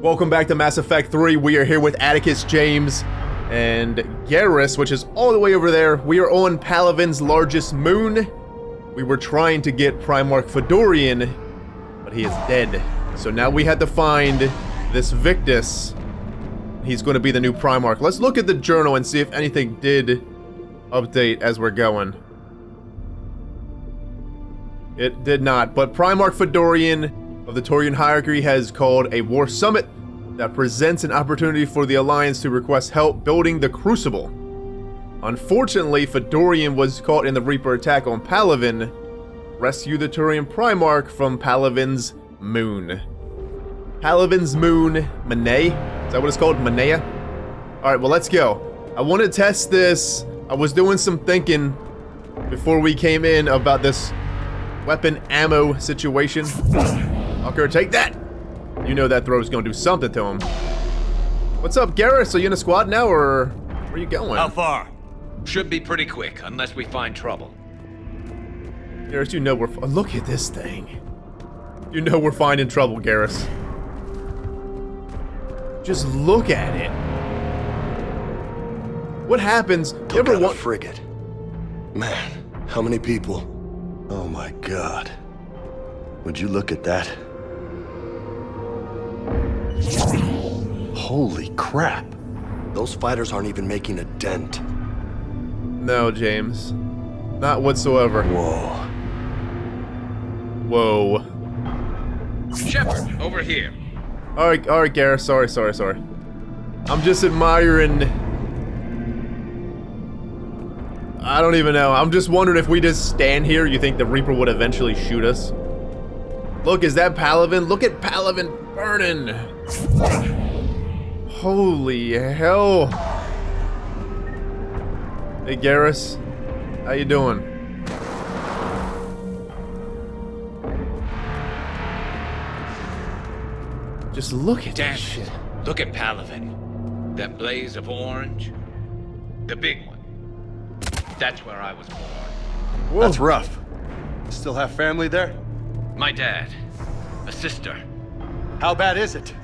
Welcome back to Mass Effect 3. We are here with Atticus, James, and Garrus, which is all the way over there. We are on Palaven's largest moon. We were trying to get Primarch Fedorian, but he is dead. So now we had to find this Victus. He's going to be the new Primarch. Let's look at the journal and see if anything did update as we're going. It did not, but Primarch Fedorian of the Taurian hierarchy has called a war summit that presents an opportunity for the Alliance to request help building the crucible. Unfortunately, Fedorian was caught in the Reaper attack on Palaven. Rescue the Taurian Primarch from Palaven's moon. Palaven's moon, MELE? Is that what it's called? MELE? Alright, well let's go. I want to test this. I was doing some thinking before we came in about this weapon ammo situation. Fucker, take that! You know that throw's gonna do something to him. What's up, Garrus? Are you in a squad now, or where are you going? How far? Should be pretty quick, unless we find trouble. Garrus, you know we're... look at this thing. You know we're finding trouble, Garrus. Just look at it. What happens... You ever want... frigate. Man, how many people? Oh my god. Would you look at that? Holy crap. Those fighters aren't even making a dent. No, James. Not whatsoever. Whoa. Whoa. Shepard, over here. Alright, Garrus. Sorry. I'm just admiring... I don't even know. I'm just wondering if we just stand here, you think the Reaper would eventually shoot us? Look, is that Palaven? Look at Palaven burning! Holy hell! Hey Garrus, how you doing? Just look at that shit. Look at Palaven. That blaze of orange. The big one. That's where I was born. Whoa. That's rough. Still have family there? My dad. A sister. How bad is it?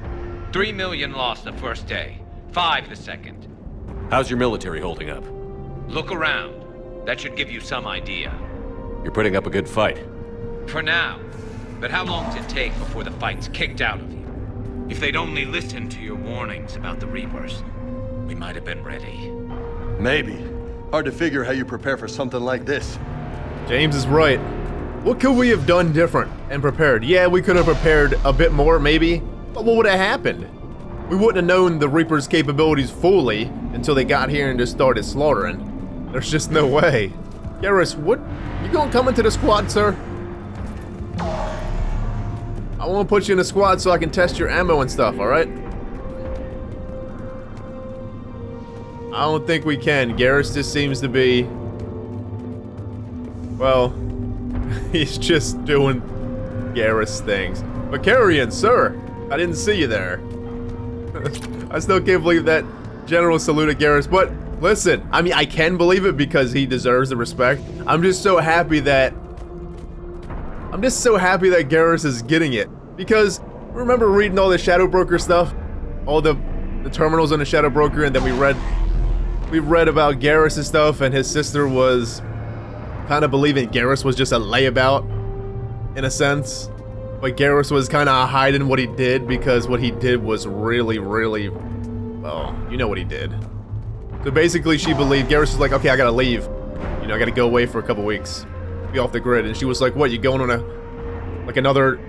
3 million lost the first day. 5 the second. How's your military holding up? Look around. That should give you some idea. You're putting up a good fight. For now. But how long does it take before the fight's kicked out of you? If they'd only listened to your warnings about the Reapers, we might have been ready. Maybe. Hard to figure how you prepare for something like this. James is right. What could we have done different and prepared? Yeah, we could have prepared a bit more, maybe. But what would have happened? We wouldn't have known the Reaper's capabilities fully until they got here and just started slaughtering. There's just no way. Garrus, what? You gonna come into the squad, sir? I wanna put you in a squad so I can test your ammo and stuff, alright? I don't think we can. Garrus just seems to be... well... he's just doing Garrus things. Macarian, sir! I didn't see you there. I still can't believe that general saluted Garrus, but listen, I mean, I can believe it because he deserves the respect. I'm just so happy that Garrus is getting it. Because, remember reading all the Shadow Broker stuff? All the terminals on the Shadow Broker, and then we read about Garrus and stuff, and his sister was kind of believing Garrus was just a layabout, in a sense. But Garrus was kind of hiding what he did, because what he did was really, well, you know what he did. So basically she believed, Garrus was like, okay, I gotta leave. You know, I gotta go away for a couple weeks. Be off the grid. And she was like, what, you going on another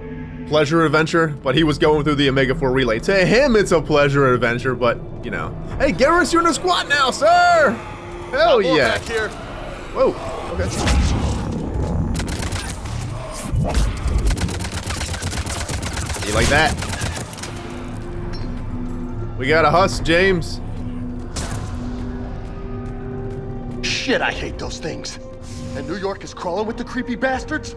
pleasure adventure? But he was going through the Omega 4 relay. To him, it's a pleasure adventure, but, you know. Hey, Garrus, you're in the squad now, sir! Hell yeah. Back here. Whoa, okay. You like that? We got a husk, James. Shit, I hate those things. And New York is crawling with the creepy bastards?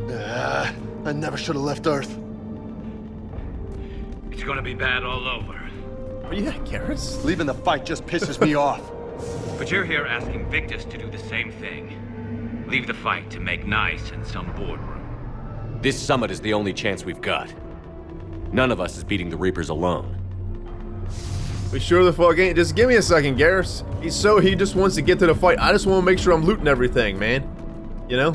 I never should have left Earth. It's gonna be bad all over. Where you at, Garrus? Leaving the fight just pisses me off. But you're here asking Victus to do the same thing. Leave the fight to make nice in some boardroom. This summit is the only chance we've got. None of us is beating the Reapers alone. We sure the fuck ain't. Just give me a second, Garrus. He just wants to get to the fight. I just want to make sure I'm looting everything, man. You know?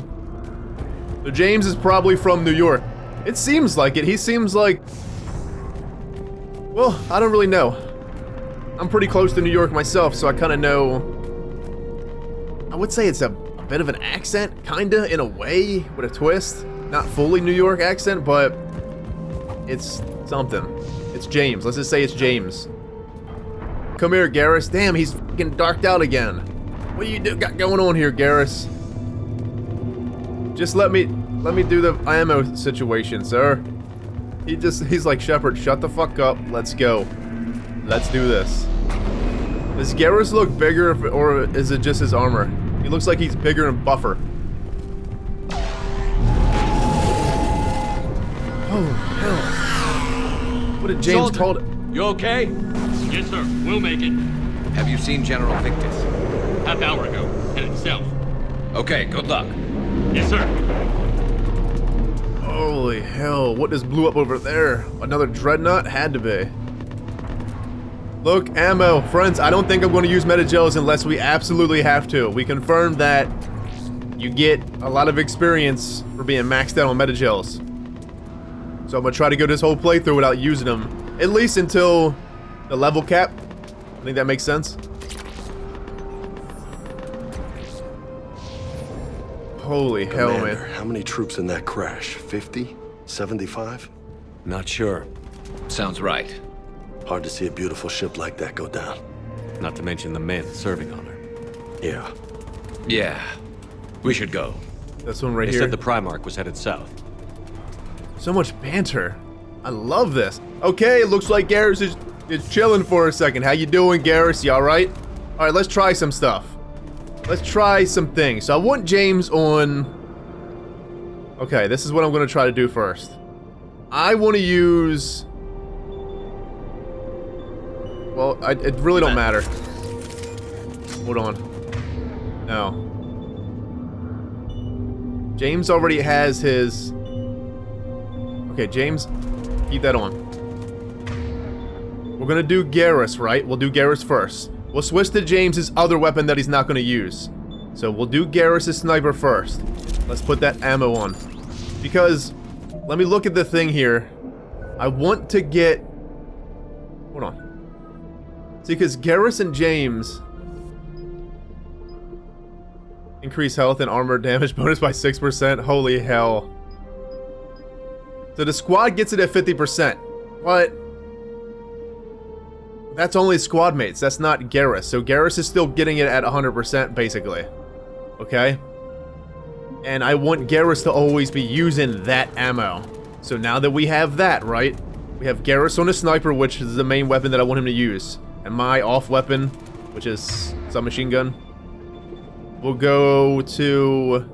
So James is probably from New York. It seems like it. He seems like... Well, I don't really know. I'm pretty close to New York myself, so I kind of know... I would say it's a bit of an accent, kinda, in a way, with a twist. Not fully New York accent, but... It's something. It's James. Let's just say it's James. Come here, Garrus. Damn, he's fucking darked out again. What do you got going on here, Garrus? Just let me do the ammo situation, sir. He's like, Shepard, shut the fuck up. Let's go. Let's do this. Does Garrus look bigger, or is it just his armor? He looks like he's bigger and buffer. Oh, hell. What did James call it? You okay? Yes, sir. We'll make it. Have you seen General Victus? Half hour ago. Headed south. Okay, good luck. Yes, sir. Holy hell, what just blew up over there? Another dreadnought? Had to be. Look, ammo. Friends, I don't think I'm going to use metagels unless we absolutely have to. We confirmed that you get a lot of experience for being maxed out on metagels. So I'm going to try to go this whole playthrough without using them. At least until the level cap. I think that makes sense. Holy hell, Commander, man. how many troops in that crash? 50? 75? Not sure. Sounds right. Hard to see a beautiful ship like that go down. Not to mention the men serving on her. Yeah. Yeah. We should go. This one right They here. said the Primarch was headed south. So much banter. I love this. Okay, it looks like Garrus is chilling for a second. How you doing, Garrus? You alright? Alright, let's try some stuff. Let's try some things. So I want James on... Okay, this is what I'm going to try to do first. I want to use... Well, it really don't matter. Hold on. No. James already has his... Okay, James, keep that on. We're gonna do Garrus, right? We'll do Garrus first. We'll switch to James's other weapon that he's not gonna use. So we'll do Garrus' sniper first. Let's put that ammo on. Because, let me look at the thing here. I want to get... Hold on. See, because Garrus and James... Increase health and armor damage bonus by 6%. Holy hell. So the squad gets it at 50%. But... That's only squad mates. That's not Garrus. So Garrus is still getting it at 100%, basically. Okay? And I want Garrus to always be using that ammo. So now that we have that, right? We have Garrus on a sniper, which is the main weapon that I want him to use. And my off weapon, which is submachine gun. We'll go to...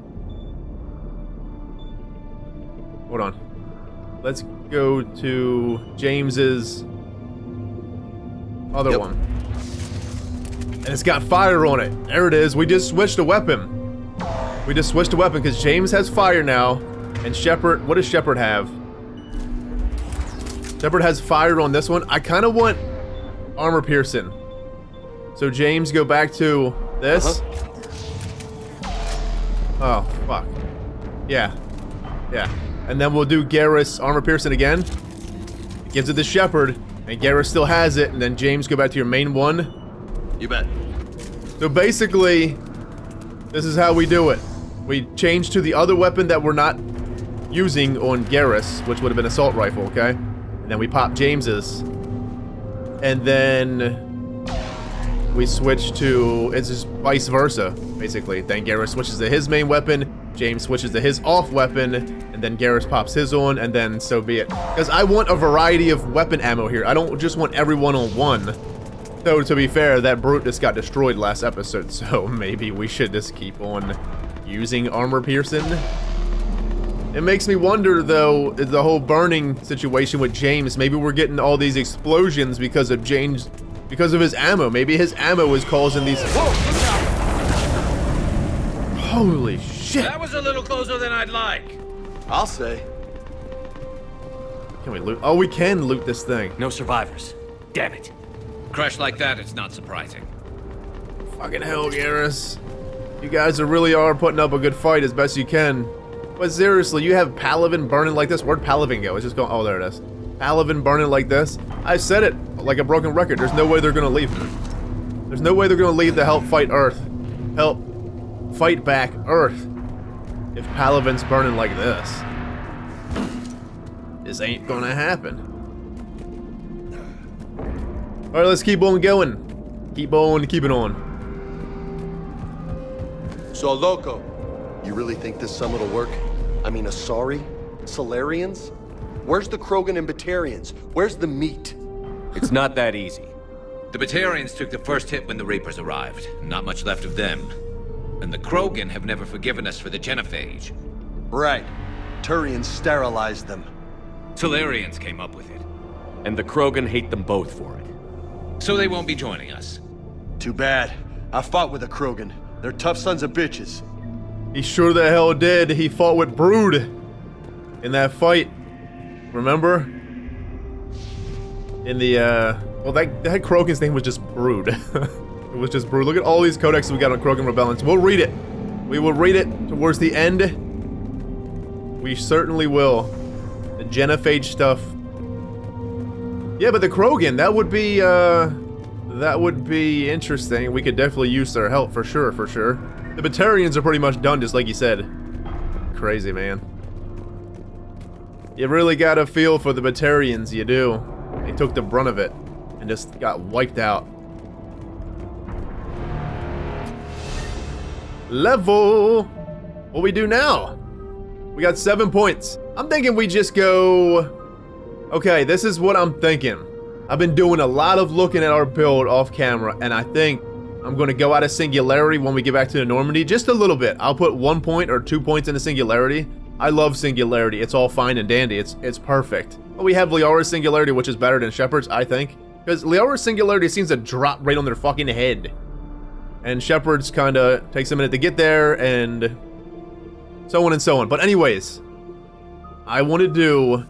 Hold on. Let's go to James's other one. And it's got fire on it. There it is. We just switched a weapon. We just switched a weapon because James has fire now. And Shepard, what does Shepard have? Shepard has fire on this one. I kind of want armor piercing. So James, go back to this. Oh, fuck. Yeah. Yeah. And then we'll do Garrus armor piercing again. It gives it to Shepard. And Garrus still has it. And then James, go back to your main one. You bet. So basically, this is how we do it. We change to the other weapon that we're not using on Garrus, which would have been assault rifle, okay? And then we pop James's. And then we switch to, it's just vice versa, basically. Then Garrus switches to his main weapon, James switches to his off weapon, and then Garrus pops his on, and then so be it. Because I want a variety of weapon ammo here. I don't just want everyone on one. Though, to be fair, that brute just got destroyed last episode, so maybe we should just keep on using armor piercing. It makes me wonder, though, the whole burning situation with James. Maybe we're getting all these explosions because of James, because of his ammo. Maybe his ammo is causing these... Whoa, look out! Holy shit! That was a little closer than I'd like. I'll say. Can we loot? Oh, we can loot this thing. No survivors. Damn it. Crash like that, it's not surprising. Fucking hell, Garrus. You guys really are putting up a good fight as best you can. But seriously, you have palaven burning like this? Where'd palaven go? It's just going, oh, there it is. Palaven burning like this? I said it like a broken record. There's no way they're gonna leave. There's no way they're gonna leave to help fight Earth. Help fight back Earth. If palaven's burning like this. This ain't gonna happen. Alright, let's keep on going. Keep on keeping on. So, Loco, you really think this summit will work? I mean, Asari? Solarians? Where's the Krogan and Batarians? Where's the meat? It's not that easy. The Batarians took the first hit when the Reapers arrived. Not much left of them. And the Krogan have never forgiven us for the genophage. Right. Turians sterilized them. Solarians came up with it. And the Krogan hate them both for it. So they won't be joining us. Too bad. I fought with a Krogan. They're tough sons of bitches. He sure the hell did. He fought with Brood in that fight. Remember? In the, well, that Krogan's name was just Brood. It was just Brood. Look at all these codexes we got on Krogan Rebellions. We'll read it. We will read it towards the end. We certainly will. The genophage stuff. Yeah, but the Krogan, that would be interesting. We could definitely use their help for sure, for sure. The Batarians are pretty much done, just like you said. Crazy, man. You really got a feel for the Batarians, you do. They took the brunt of it and just got wiped out. Level! What we do now? We got 7 points. I'm thinking we just go... Okay, this is what I'm thinking. I've been doing a lot of looking at our build off camera, and I think I'm going to go out of Singularity when we get back to the Normandy. Just a little bit. I'll put 1 point or 2 points into Singularity. I love Singularity. It's all fine and dandy. It's perfect. But we have Liara's Singularity, which is better than Shepard's, I think. Because Liara's Singularity seems to drop right on their fucking head. And Shepard's kind of takes a minute to get there, and so on and so on. But anyways, I want to do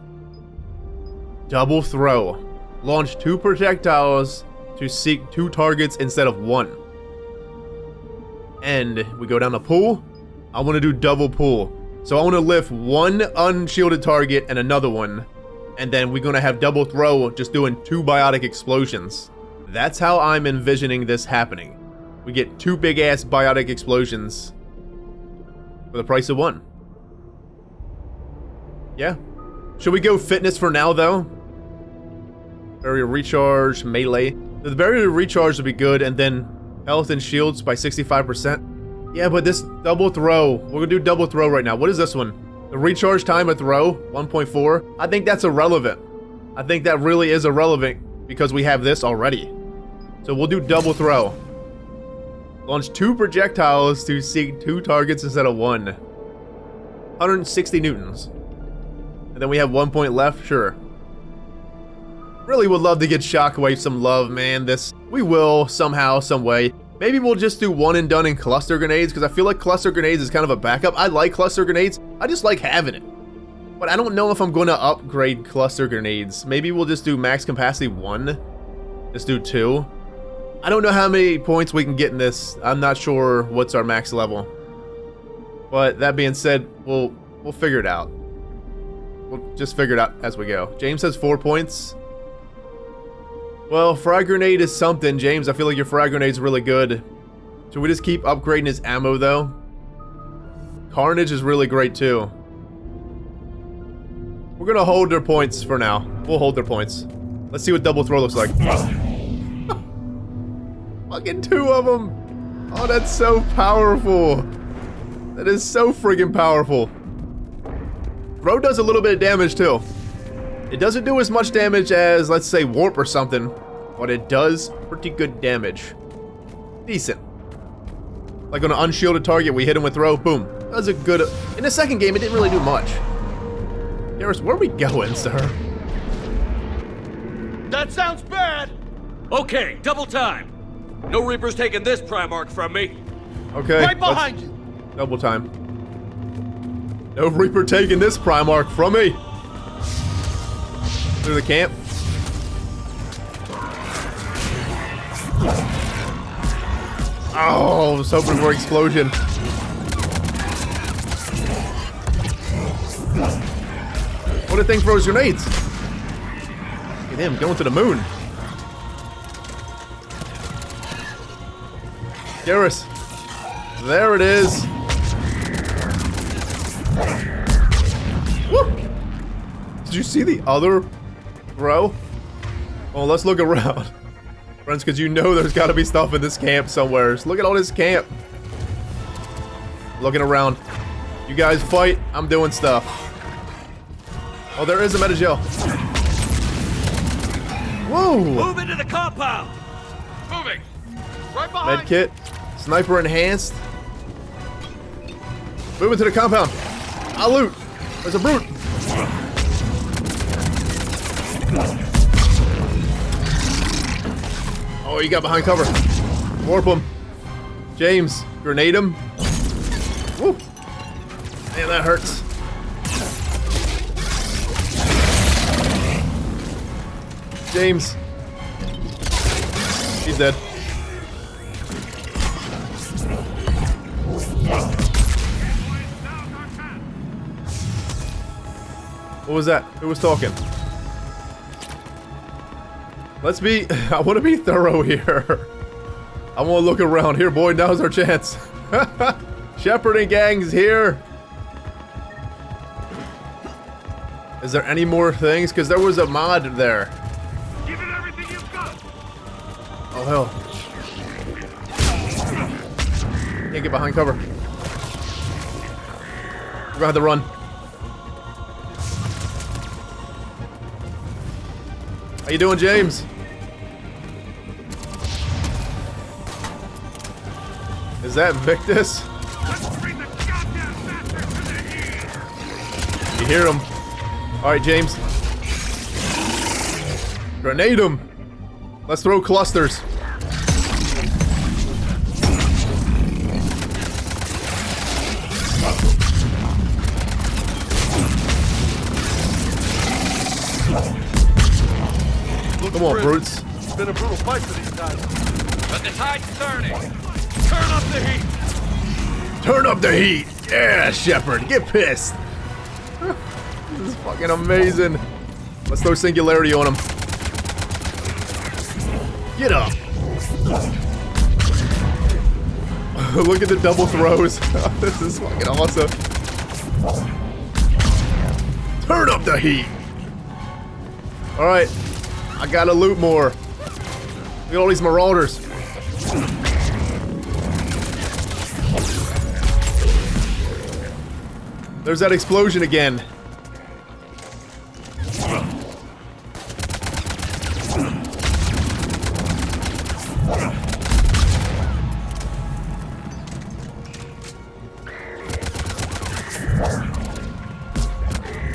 double throw. Launch 2 projectiles to seek 2 targets instead of 1. And we go down the pool. I want to do double pool. So I want to lift 1 unshielded target and another one. And then we're going to have double throw, just doing 2 biotic explosions. That's how I'm envisioning this happening. We get 2 big ass biotic explosions for the price of 1. Yeah. Should we go fitness for now though? Barrier recharge, melee. The barrier recharge would be good, and then health and shields by 65%. Yeah, but this double throw, we're gonna do double throw right now. What is this one? The recharge time of throw, 1.4. I think that's irrelevant. I think that really is irrelevant because we have this already. So we'll do double throw. Launch 2 projectiles to seek 2 targets instead of 1. 160 newtons. And then we have 1 point left, sure. Really would love to get Shockwave some love, man. We will, somehow, some way. Maybe we'll just do 1 and done in cluster grenades, because I feel like cluster grenades is kind of a backup. I like cluster grenades. I just like having it. But I don't know if I'm going to upgrade cluster grenades. Maybe we'll just do max capacity 1. Just do 2. I don't know how many points we can get in this. I'm not sure what's our max level. But that being said, we'll figure it out. We'll just figure it out as we go. James has 4 points. Well, frag grenade is something, James. I feel like your frag grenade's really good. Should we just keep upgrading his ammo, though? Carnage is really great, too. We're gonna hold their points for now. We'll hold their points. Let's see what double throw looks like. Fucking 2 of them! Oh, that's so powerful. That is so friggin' powerful. Throw does a little bit of damage, too. It doesn't do as much damage as, let's say, warp or something, but it does pretty good damage. Decent. Like on an unshielded target, we hit him with throw, boom. That was a good... In the second game, it didn't really do much. Garrus, where are we going, sir? That sounds bad! Okay, double time. No Reapers taking this Primarch from me. Okay. Right behind you! Double time. No Reaper taking this Primarch from me. Through the camp. Oh, I was hoping for explosion. What did thing throws grenades? Look at him going to the moon. Garrus. There it is. Woo! Did you see the other throw? Oh, let's look around. Friends, because you know there's got to be stuff in this camp somewhere. Just look at all this camp. Looking around. You guys fight. I'm doing stuff. Oh, there is a metagel. Whoa! Move into the compound! Moving! Right behind! Medkit. Sniper enhanced. Move into the compound. I'll loot. There's a brute. Oh, you got behind cover. Warp him. James, grenade him. Woo. Man, that hurts. James. He's dead. What was that? Who was talking? Let's be... I want to be thorough here. I want to look around. Here, boy, now's our chance. Shepard and gang's here. Is there any more things? Because there was a mod there. Give it everything you've got! Oh, hell. Can't get behind cover. We're gonna have to run. How you doing, James? Is that Victus? You hear him? Alright, James. Grenade him! Let's throw clusters. Come on, brutes. It's been a brutal fight for these guys. But the tide's turning. Turn up the heat. Turn up the heat! Yeah, Shepard, get pissed! This is fucking amazing. Let's throw singularity on him. Get up! Look at the double throws. This is fucking awesome. Turn up the heat! Alright. I gotta loot more. Look at all these marauders. There's that explosion again.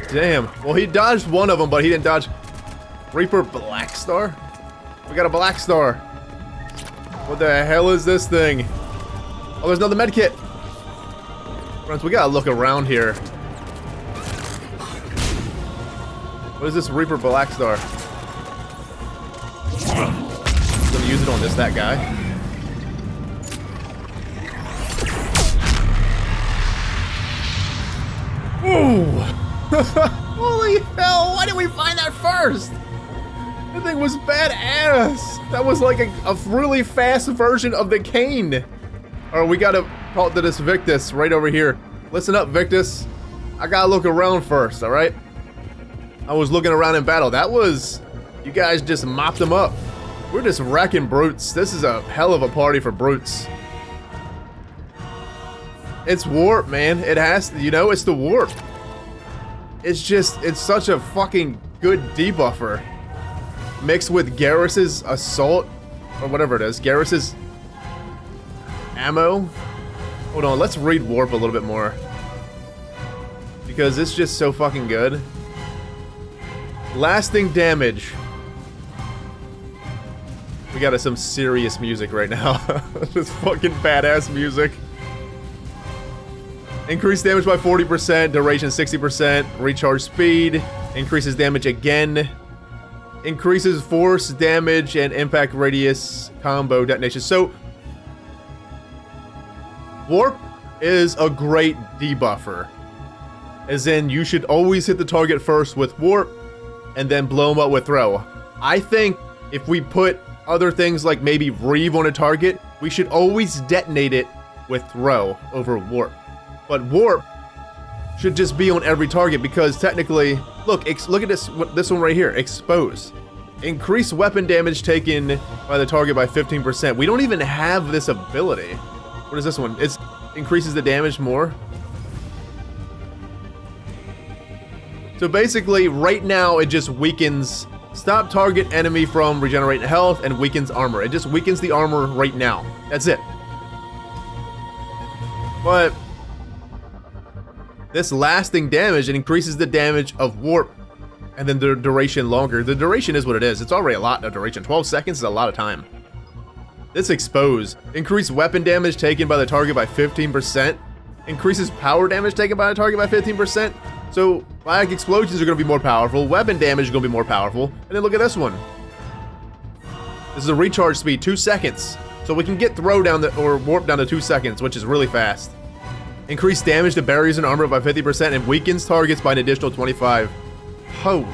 Damn. Well, he dodged one of them, but he didn't dodge... Reaper Black Star? We got a Black Star. What the hell is this thing? Oh, there's another medkit. Friends, we gotta look around here. What is this Reaper Black Star? I'm gonna use it on that guy. Ooh! Holy hell, why didn't we find that first? That thing was badass. That was like a really fast version of the cane. Alright, we gotta talk to this Victus right over here. Listen up, Victus. I gotta look around first, alright? I was looking around in battle. That was... You guys just mopped them up. We're just wrecking brutes. This is a hell of a party for brutes. It's warp, man. It has to, you know, it's the warp. It's just, it's such a fucking good debuffer. Mixed with Garrus's assault, or whatever it is. Garrus's ammo. Hold on, let's read warp a little bit more. Because it's just so fucking good. Lasting damage. We got some serious music right now. Just fucking badass music. Increased damage by 40%, duration 60%, recharge speed, increases damage again. increases force, damage, and impact radius combo detonation. So, warp is a great debuffer. As in, you should always hit the target first with warp, and then blow them up with throw. I think if we put other things like maybe reave on a target, we should always detonate it with throw over warp. But warp should just be on every target because technically, look at this one right here, expose. Increase weapon damage taken by the target by 15%. We don't even have this ability. What is this one? It increases the damage more. So basically, right now, it just weakens, stop target enemy from regenerating health and weakens armor. It just weakens the armor right now. That's it. But this lasting damage, it increases the damage of warp and then the duration longer. The duration is what it is. It's already a lot of duration. 12 seconds is a lot of time. This expose, increase weapon damage taken by the target by 15%, increases power damage taken by the target by 15%. So flag explosions are going to be more powerful, weapon damage is going to be more powerful, and then look at this one. This is a recharge speed, 2 seconds. So we can get throw down or warp down to 2 seconds, which is really fast. Increase damage to barriers and armor by 50% and weakens targets by an additional 25. Holy.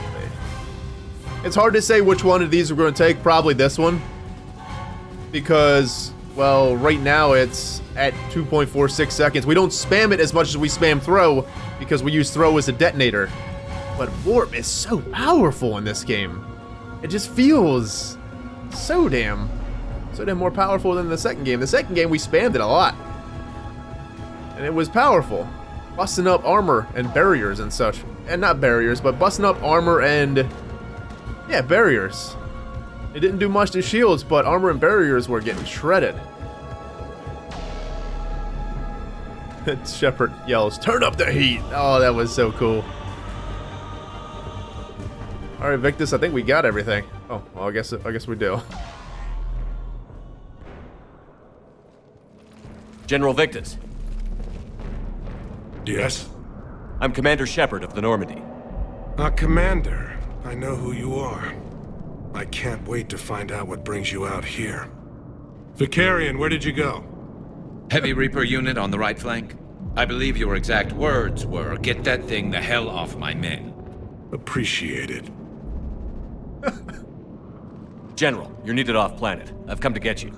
It's hard to say which one of these we're going to take, probably this one. Because, well, right now it's at 2.46 seconds. We don't spam it as much as we spam throw because we use throw as a detonator. But warp is so powerful in this game. It just feels so damn more powerful than the second game. The second game we spammed it a lot. And it was powerful. Busting up armor and barriers and such. And not barriers, but busting up armor and, yeah, barriers. It didn't do much to shields, but armor and barriers were getting shredded. Shepard yells, "Turn up the heat!" Oh, that was so cool. Alright, Victus, I think we got everything. Oh, well, I guess we do. General Victus. Yes? I'm Commander Shepard of the Normandy. Commander, I know who you are. I can't wait to find out what brings you out here. Vicarian, where did you go? Heavy Reaper unit on the right flank. I believe your exact words were, "Get that thing the hell off my men." Appreciated. General, you're needed off planet. I've come to get you.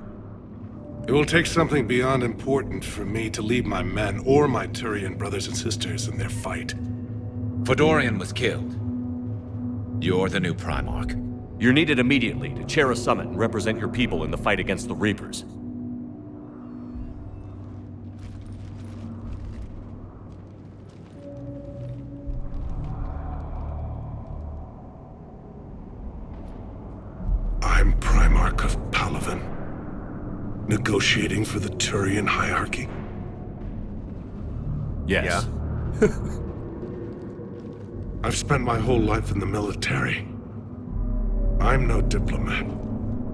It will take something beyond important for me to leave my men or my Turian brothers and sisters in their fight. Fedorian was killed. You're the new Primarch. You're needed immediately to chair a summit and represent your people in the fight against the Reapers. I'm Primarch of Palaven. Negotiating for the Turian hierarchy? Yes. Yeah. I've spent my whole life in the military. I'm no diplomat.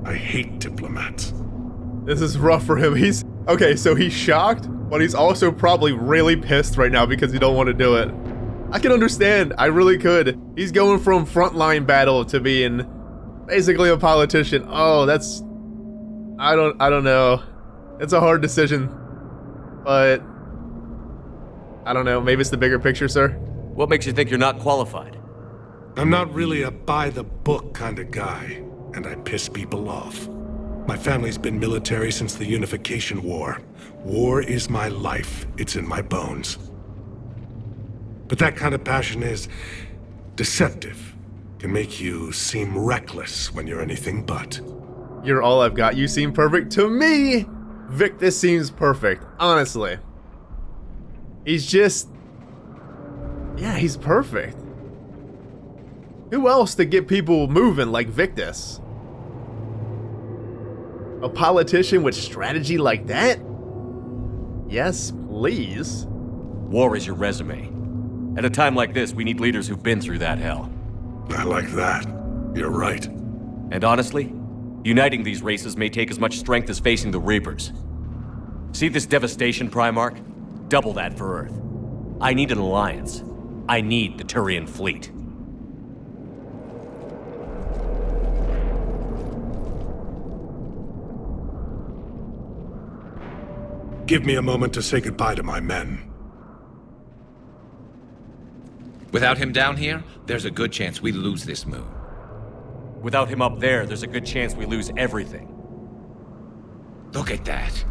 I hate diplomats. This is rough for him. He's okay, so he's shocked, but he's also probably really pissed right now because he don't want to do it. I can understand. I really could. He's going from frontline battle to being basically a politician. Oh, that's I don't know. It's a hard decision. But I don't know. Maybe it's the bigger picture, sir. What makes you think you're not qualified? I'm not really a by-the-book kind of guy, and I piss people off. My family's been military since the Unification War. War is my life. It's in my bones. But that kind of passion is deceptive. Can make you seem reckless when you're anything but. You're all I've got. You seem perfect. To me, Victus seems perfect. Honestly. He's just... yeah, he's perfect. Who else to get people moving like Victus? A politician with strategy like that? Yes, please. War is your resume. At a time like this, we need leaders who've been through that hell. I like that. You're right. And honestly, uniting these races may take as much strength as facing the Reapers. See this devastation, Primarch? Double that for Earth. I need an alliance. I need the Turian fleet. Give me a moment to say goodbye to my men. Without him down here, there's a good chance we lose this moon. Without him up there's a good chance we lose everything. Look at that.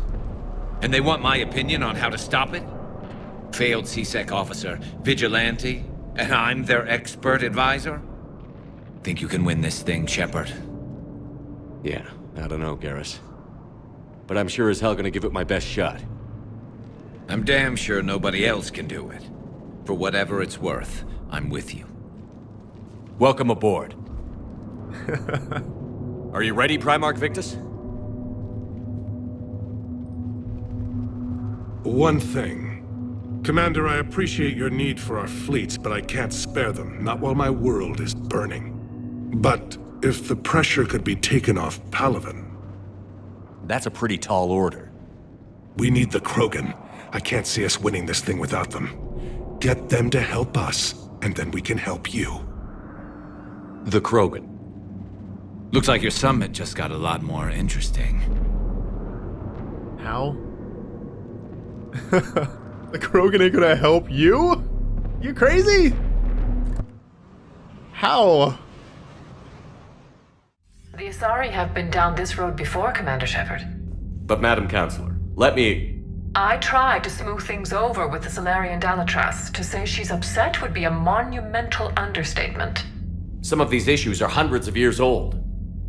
And they want my opinion on how to stop it? Failed CSEC officer, vigilante, and I'm their expert advisor? Think you can win this thing, Shepard? Yeah, I don't know, Garrus. But I'm sure as hell gonna give it my best shot. I'm damn sure nobody else can do it. For whatever it's worth, I'm with you. Welcome aboard. Are you ready, Primarch Victus? One thing. Commander, I appreciate your need for our fleets, but I can't spare them, not while my world is burning. But if the pressure could be taken off Palaven... That's a pretty tall order. We need the Krogan. I can't see us winning this thing without them. Get them to help us, and then we can help you. The Krogan. Looks like your summit just got a lot more interesting. How? The Krogan ain't gonna help you? You crazy? How? The Asari have been down this road before, Commander Shepard. But Madam Counselor, let me... I tried to smooth things over with the Solarian Dalatras. To say she's upset would be a monumental understatement. Some of these issues are hundreds of years old.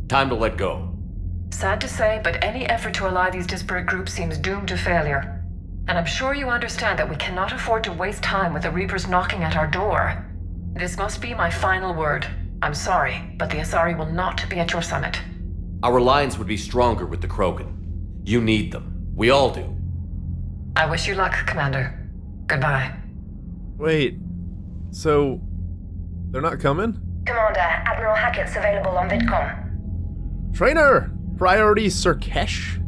Time to let go. Sad to say, but any effort to ally these disparate groups seems doomed to failure. And I'm sure you understand that we cannot afford to waste time with the Reapers knocking at our door. This must be my final word. I'm sorry, but the Asari will not be at your summit. Our alliance would be stronger with the Krogan. You need them. We all do. I wish you luck, Commander. Goodbye. Wait, so they're not coming? Commander, Admiral Hackett's available on VidCom. Trainer! Priority Sirkesh.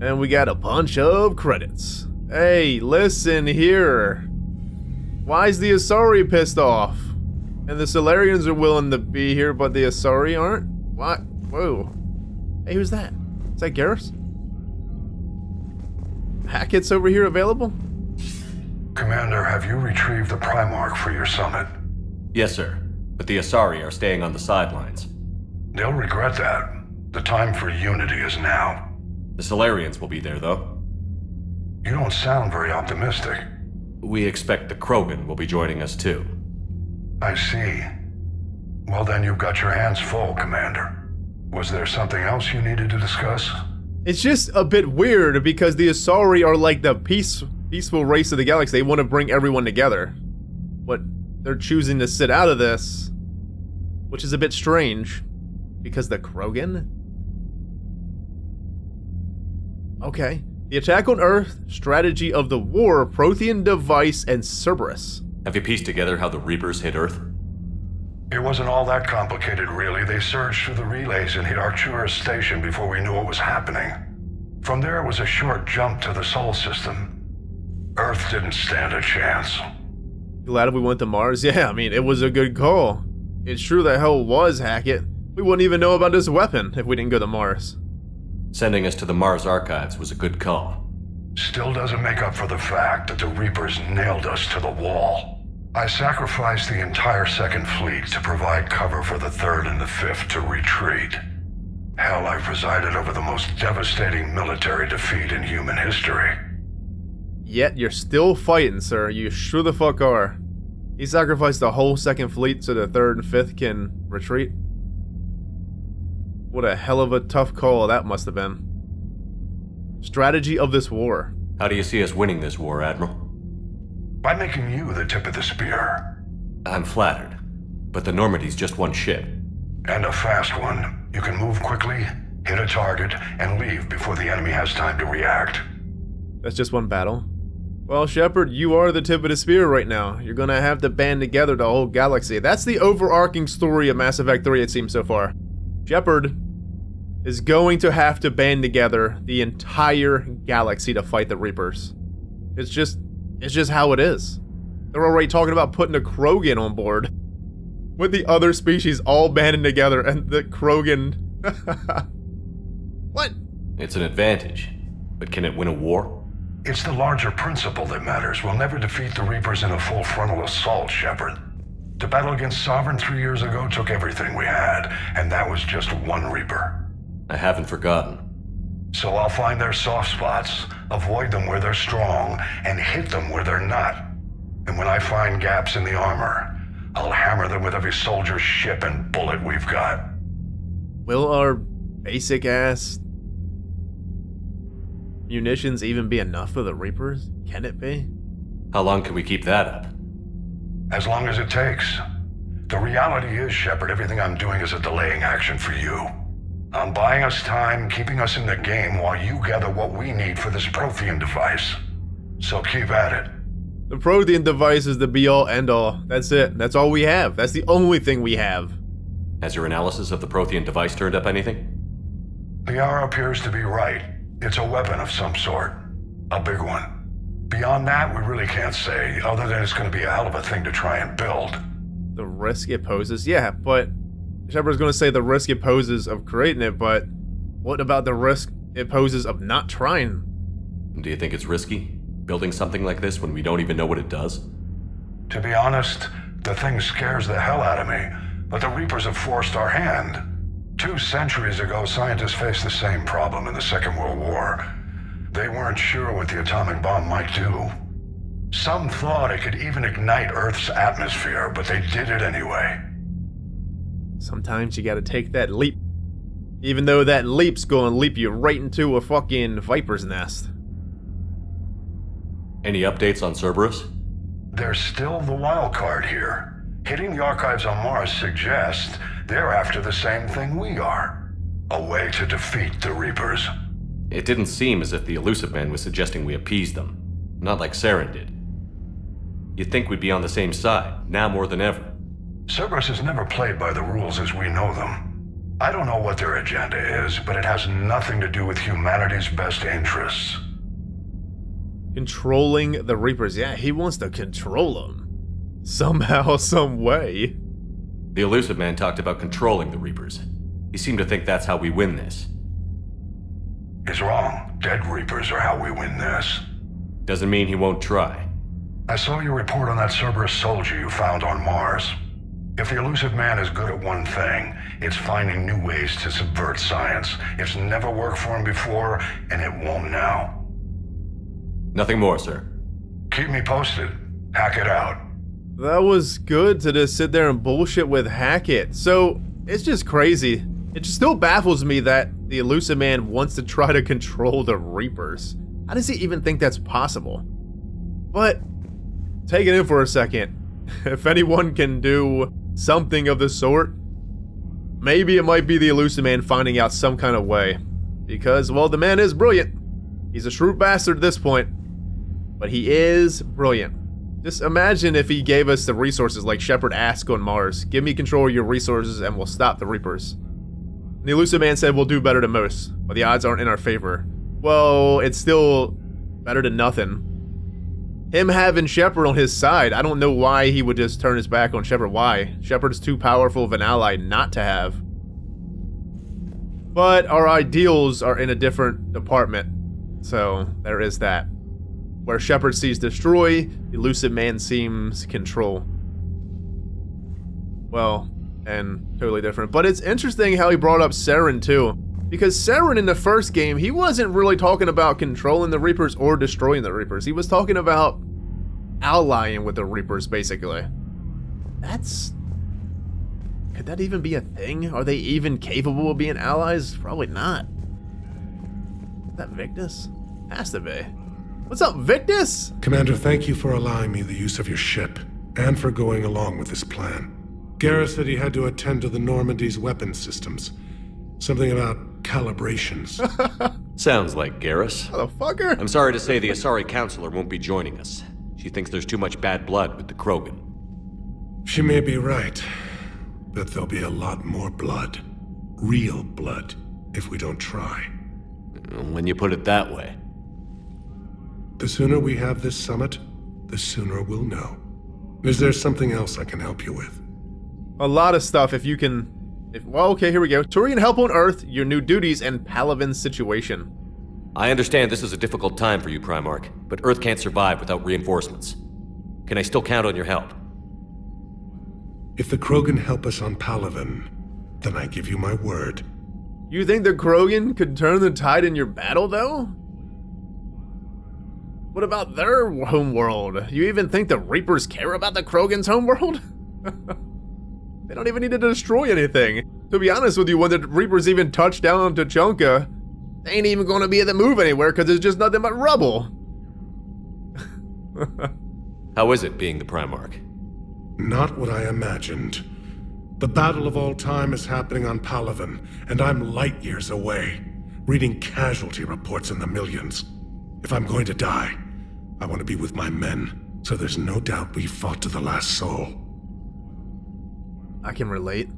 And we got a bunch of credits. Hey, listen here. Why is the Asari pissed off? And the Solarians are willing to be here, but the Asari aren't? What? Whoa. Hey, who's that? Is that Garrus? Hackett's over here available? Commander, have you retrieved the Primarch for your summit? Yes, sir. But the Asari are staying on the sidelines. They'll regret that. The time for unity is now. The Solarians will be there, though. You don't sound very optimistic. We expect the Krogan will be joining us, too. I see. Well, then you've got your hands full, Commander. Was there something else you needed to discuss? It's just a bit weird because the Asari are like the peaceful race of the galaxy. They want to bring everyone together. But they're choosing to sit out of this, which is a bit strange. Because the Krogan? Okay. The attack on Earth, strategy of the war, Prothean device, and Cerberus. Have you pieced together how the Reapers hit Earth? It wasn't all that complicated, really. They surged through the relays and hit Arcturus station before we knew what was happening. From there, it was a short jump to the Sol system. Earth didn't stand a chance. Glad we went to Mars? Yeah, I mean, it was a good call. It sure the hell was, Hackett. We wouldn't even know about this weapon if we didn't go to Mars. Sending us to the Mars archives was a good call. Still doesn't make up for the fact that the Reapers nailed us to the wall. I sacrificed the entire Second Fleet to provide cover for the Third and the Fifth to retreat. Hell, I presided over the most devastating military defeat in human history. Yet you're still fighting, sir. You sure the fuck are. He sacrificed the whole Second Fleet so the Third and Fifth can retreat. What a hell of a tough call that must have been. Strategy of this war. How do you see us winning this war, Admiral? By making you the tip of the spear. I'm flattered, but the Normandy's just one ship. And a fast one. You can move quickly, hit a target, and leave before the enemy has time to react. That's just one battle. Well, Shepard, you are the tip of the spear right now. You're gonna have to band together the whole galaxy. That's the overarching story of Mass Effect 3, it seems so far. Shepard is going to have to band together the entire galaxy to fight the Reapers. It's just how it is. They're already talking about putting a Krogan on board. With the other species all banding together and the Krogan... What? It's an advantage, but can it win a war? It's the larger principle that matters. We'll never defeat the Reapers in a full frontal assault, Shepard. The battle against Sovereign 3 years ago took everything we had, and that was just one Reaper. I haven't forgotten. So I'll find their soft spots, avoid them where they're strong, and hit them where they're not. And when I find gaps in the armor, I'll hammer them with every soldier, ship, and bullet we've got. Will our basic ass munitions even be enough for the Reapers? Can it be? How long can we keep that up? As long as it takes. The reality is, Shepard, everything I'm doing is a delaying action for you. I'm buying us time, keeping us in the game while you gather what we need for this Prothean device. So keep at it. The Prothean device is the be-all, end-all. That's it. That's all we have. That's the only thing we have. Has your analysis of the Prothean device turned up anything? The hour appears to be right. It's a weapon of some sort. A big one. Beyond that, we really can't say, other than it's going to be a hell of a thing to try and build. The risk it poses? Yeah, but Shepard's going to say the risk it poses of creating it, but what about the risk it poses of not trying? Do you think it's risky, building something like this when we don't even know what it does? To be honest, the thing scares the hell out of me, but the Reapers have forced our hand. 2 centuries ago, scientists faced the same problem in the Second World War. They weren't sure what the atomic bomb might do. Some thought it could even ignite Earth's atmosphere, but they did it anyway. Sometimes you gotta take that leap. Even though that leap's gonna leap you right into a fucking viper's nest. Any updates on Cerberus? There's still the wild card here. Hitting the archives on Mars suggests they're after the same thing we are. A way to defeat the Reapers. It didn't seem as if the Elusive Man was suggesting we appease them. Not like Saren did. You'd think we'd be on the same side, now more than ever. Cerberus has never played by the rules as we know them. I don't know what their agenda is, but it has nothing to do with humanity's best interests. Controlling the Reapers. Yeah, he wants to control them. Somehow, some way. The Elusive Man talked about controlling the Reapers. He seemed to think that's how we win this. He's wrong. Dead Reapers are how we win this. Doesn't mean he won't try. I saw your report on that Cerberus soldier you found on Mars. If the Elusive Man is good at one thing, it's finding new ways to subvert science. It's never worked for him before, and it won't now. Nothing more, sir. Keep me posted. Hack it out. That was good to just sit there and bullshit with Hackett. So, it's just crazy. It still baffles me that the Elusive Man wants to try to control the Reapers. How does he even think that's possible? But, take it in for a second. If anyone can do something of the sort, maybe it might be the Elusive Man finding out some kind of way. Because, well, the man is brilliant. He's a shrewd bastard at this point. But he is brilliant. Just imagine if he gave us the resources like Shepard asked on Mars. Give me control of your resources and we'll stop the Reapers. And the Elusive Man said we'll do better than most, but the odds aren't in our favor. Well, it's still better than nothing. Him having Shepard on his side, I don't know why he would just turn his back on Shepard. Why? Shepard's too powerful of an ally not to have. But our ideals are in a different department. So, there is that. Where Shepard sees destroy, the Elusive Man seems control. Well, and totally different. But it's interesting how he brought up Saren too. Because Saren in the first game, he wasn't really talking about controlling the Reapers or destroying the Reapers. He was talking about allying with the Reapers, basically. Could that even be a thing? Are they even capable of being allies? Probably not. Is that Victus? Has to be. What's up, Victus? Commander, thank you for allowing me the use of your ship, and for going along with this plan. Garrus said he had to attend to the Normandy's weapon systems. Something about calibrations. Sounds like Garrus. Motherfucker. I'm sorry to say the Asari Counselor won't be joining us. She thinks there's too much bad blood with the Krogan. She may be right, but there'll be a lot more blood. Real blood, if we don't try. When you put it that way. The sooner we have this summit, the sooner we'll know. Is there something else I can help you with? A lot of stuff if you can Well, okay, here we go. Turian help on Earth, your new duties, and palaven situation. I understand this is a difficult time for you, Primarch, but Earth can't survive without reinforcements. Can I still count on your help? If the Krogan help us on Palaven, then I give you my word. You think the Krogan could turn the tide in your battle, though? What about their homeworld? You even think the Reapers care about the Krogan's homeworld? They don't even need to destroy anything. To be honest with you, when the Reapers even touch down on Tuchanka, they ain't even going to be able to move anywhere because it's just nothing but rubble. How is it being the Primarch? Not what I imagined. The battle of all time is happening on Palaven, and I'm light years away, reading casualty reports in the millions. If I'm going to die, I want to be with my men, so there's no doubt we fought to the last soul. I can relate.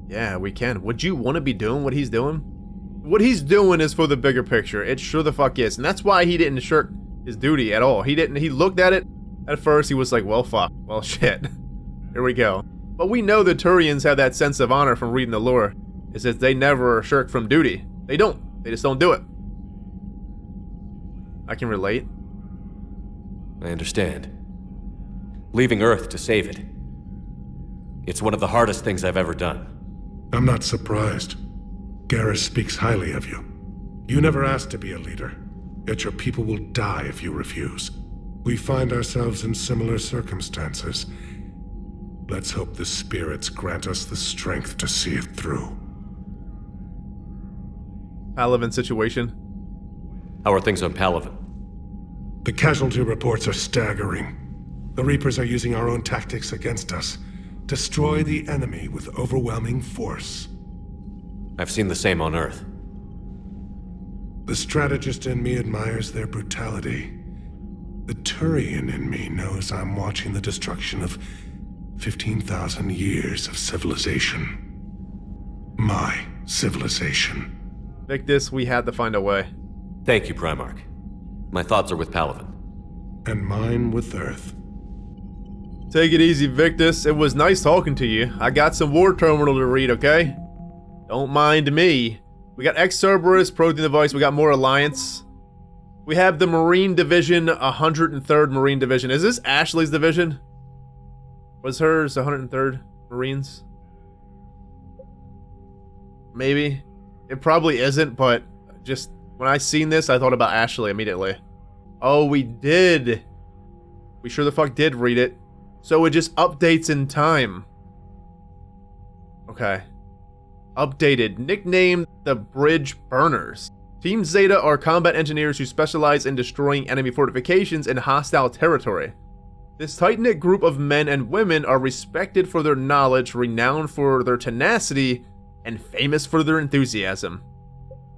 Yeah, we can. Would you want to be doing what he's doing? What he's doing is for the bigger picture. It sure the fuck is. And that's why he didn't shirk his duty at all. He looked at it. At first, he was like, well, fuck. Well, shit. Here we go. But we know the Turians have that sense of honor from reading the lore. It says they never shirk from duty. They don't. They just don't do it. I can relate. I understand. Leaving Earth to save it. It's one of the hardest things I've ever done. I'm not surprised. Garrus speaks highly of you. You never asked to be a leader, yet your people will die if you refuse. We find ourselves in similar circumstances. Let's hope the spirits grant us the strength to see it through. Palaven situation. How are things on Palaven? The casualty reports are staggering. The Reapers are using our own tactics against us. Destroy the enemy with overwhelming force. I've seen the same on Earth. The strategist in me admires their brutality. The Turian in me knows I'm watching the destruction of 15,000 years of civilization. My civilization. Victus, we had to find a way. Thank you, Primarch. My thoughts are with Palaven. And mine with Earth. Take it easy, Victus. It was nice talking to you. I got some war terminal to read, okay? Don't mind me. We got Cerberus, Protein Device, we got more Alliance. We have the Marine Division, 103rd Marine Division. Is this Ashley's division? Was hers 103rd Marines? Maybe. It probably isn't, but just when I seen this, I thought about Ashley immediately. Oh, we did. We sure the fuck did read it. So it just updates in time. Okay. Updated. Nicknamed the Bridge Burners. Team Zeta are combat engineers who specialize in destroying enemy fortifications in hostile territory. This tight-knit group of men and women are respected for their knowledge, renowned for their tenacity, and famous for their enthusiasm.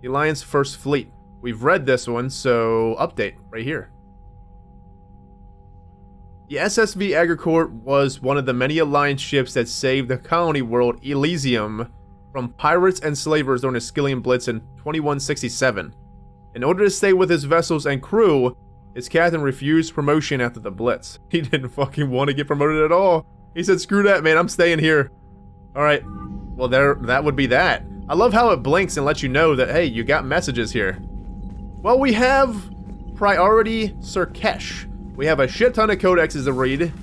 The Alliance First Fleet. We've read this one, so update right here. The SSV Agricourt was one of the many Alliance ships that saved the colony world Elysium from pirates and slavers during the Skillian Blitz in 2167. In order to stay with his vessels and crew, his captain refused promotion after the Blitz. He didn't fucking want to get promoted at all. He said, screw that, man, I'm staying here. Alright, well that would be that. I love how it blinks and lets you know that, hey, you got messages here. Well, we have Priority Serkesh. We have a shit ton of codexes to read.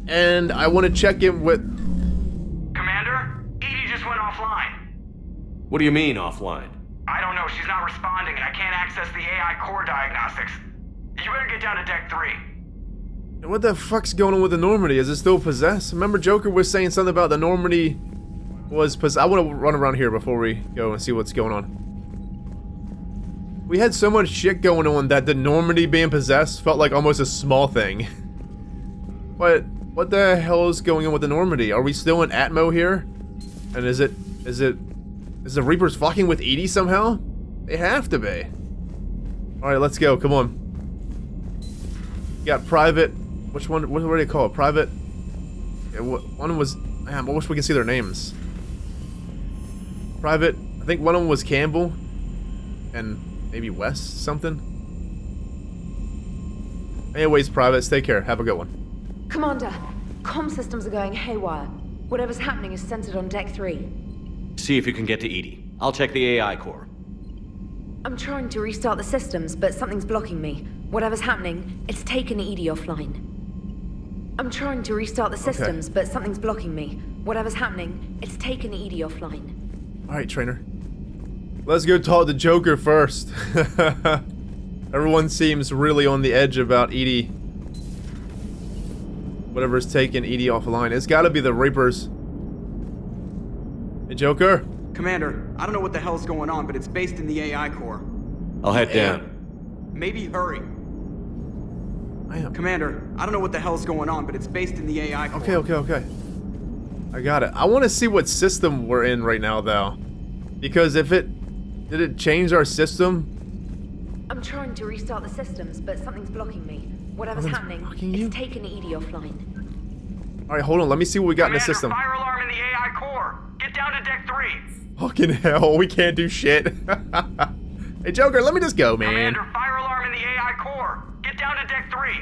And I want to check in with... Commander, Edie just went offline. What do you mean, offline? I don't know, she's not responding and I can't access the AI core diagnostics. You better get down to deck 3. What the fuck's going on with the Normandy? Is it still possessed? Remember Joker was saying something about the Normandy was possessed. I want to run around here before we go and see what's going on. We had so much shit going on that the Normandy being possessed felt like almost a small thing. But what the hell is going on with the Normandy? Are we still in Atmo here? And is the Reapers fucking with Edie somehow? They have to be. Alright, let's go, come on. You got Private, which one, what do they call it? Private? Yeah, one was, man, I wish we could see their names. Private, I think one of them was Campbell. And maybe West something? Anyways, Privates, take care. Have a good one. Commander, comm systems are going haywire. Whatever's happening is centered on deck 3. see if you can get to Edie. I'll check the AI core. I'm trying to restart the systems, but something's blocking me. Whatever's happening, it's taken Edie offline. I'm trying to restart the systems, but something's blocking me. Whatever's happening, it's taken Edie offline. Alright, trainer. Let's go talk to Joker first. Everyone seems really on the edge about Edie. Whatever's taking Edie offline. It's gotta be the Reapers. Hey, Joker? Commander, I don't know what the hell's going on, but it's based in the AI core. I'll head down. Maybe hurry. Damn. Commander, I don't know what the hell's going on, but it's based in the AI core. Okay. I got it. I want to see what system we're in right now, though. Because if it... Did it change our system? I'm trying to restart the systems, but something's blocking me. Whatever's happening, it's taken Edie offline. Alright, hold on. Let me see what we got in the system. Fire alarm in the AI core. Get down to deck 3. Fucking hell, we can't do shit. Hey, Joker, let me just go, man. Commander, fire alarm in the AI core. Get down to deck 3.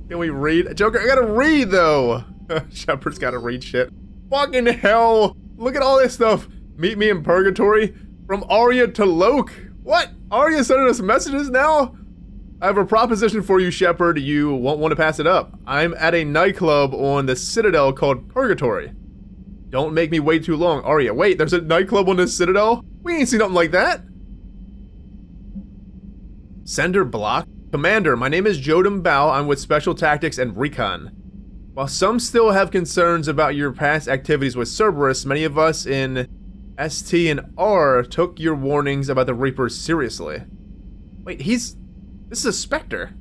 Can we read? Joker, I gotta read, though. Shepard's gotta read shit. Fucking hell. Look at all this stuff. Meet me in purgatory. From Arya to Loke. What? Arya sending us messages now? I have a proposition for you, Shepard. You won't want to pass it up. I'm at a nightclub on the Citadel called Purgatory. Don't make me wait too long. Arya, wait, there's a nightclub on the Citadel? We ain't seen nothing like that. Sender block. Commander, my name is Jodam Bao. I'm with Special Tactics and Recon. While some still have concerns about your past activities with Cerberus, many of us in ST and R took your warnings about the Reapers seriously. Wait, this is a Spectre.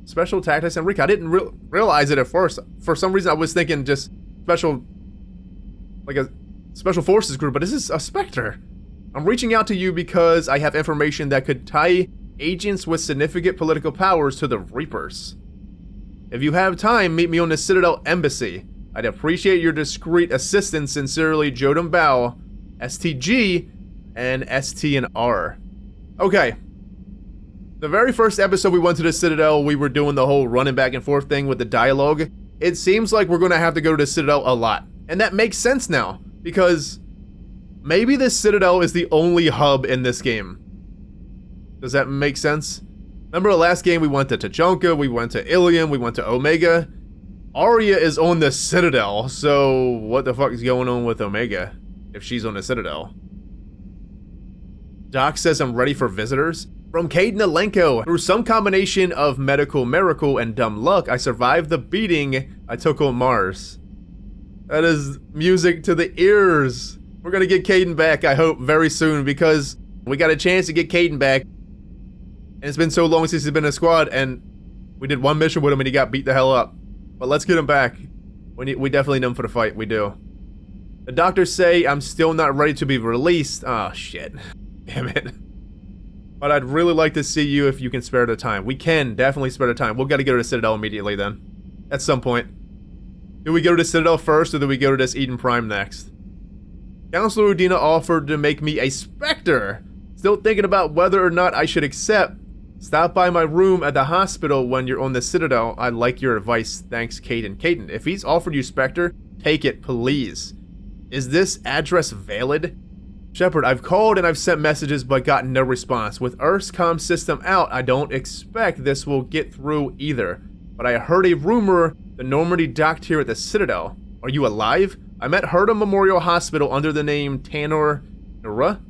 Special Tactics and Recon. I didn't realize it at first. For some reason I was thinking just special, like a special forces group, but this is a Spectre. I'm reaching out to you because I have information that could tie agents with significant political powers to the Reapers. If you have time, meet me on the Citadel Embassy. I'd appreciate your discreet assistance. Sincerely, Jodam Bao, STG, and ST&R. Okay. The very first episode we went to the Citadel, we were doing the whole running back and forth thing with the dialogue. It seems like we're going to have to go to the Citadel a lot. And that makes sense now, because maybe the Citadel is the only hub in this game. Does that make sense? Remember the last game we went to Tachanka, we went to Ilium, we went to Omega. Arya is on the Citadel, so what the fuck is going on with Omega if she's on the Citadel? Doc says I'm ready for visitors. From Caden Alenko, through some combination of medical miracle and dumb luck, I survived the beating I took on Mars. That is music to the ears. We're gonna get Caden back, I hope, very soon, because we got a chance to get Caden back. And it's been so long since he's been in a squad, and we did one mission with him and he got beat the hell up. But let's get him back. We definitely need him for the fight, we do. The doctors say I'm still not ready to be released. Oh, shit. Damn it. But I'd really like to see you if you can spare the time. We can definitely spare the time. We'll gotta go to the Citadel immediately then. At some point. Do we go to the Citadel first, or do we go to this Eden Prime next? Counselor Udina offered to make me a Spectre. Still thinking about whether or not I should accept. Stop by my room at the hospital when you're on the Citadel. I'd like your advice. Thanks, Caden. Caden, if he's offered you Spectre, take it, please. Is this address valid? Shepard, I've called and I've sent messages but gotten no response. With Earth's comm system out, I don't expect this will get through either. But I heard a rumor the Normandy docked here at the Citadel. Are you alive? I'm at Herta Memorial Hospital under the name Tanor Nura.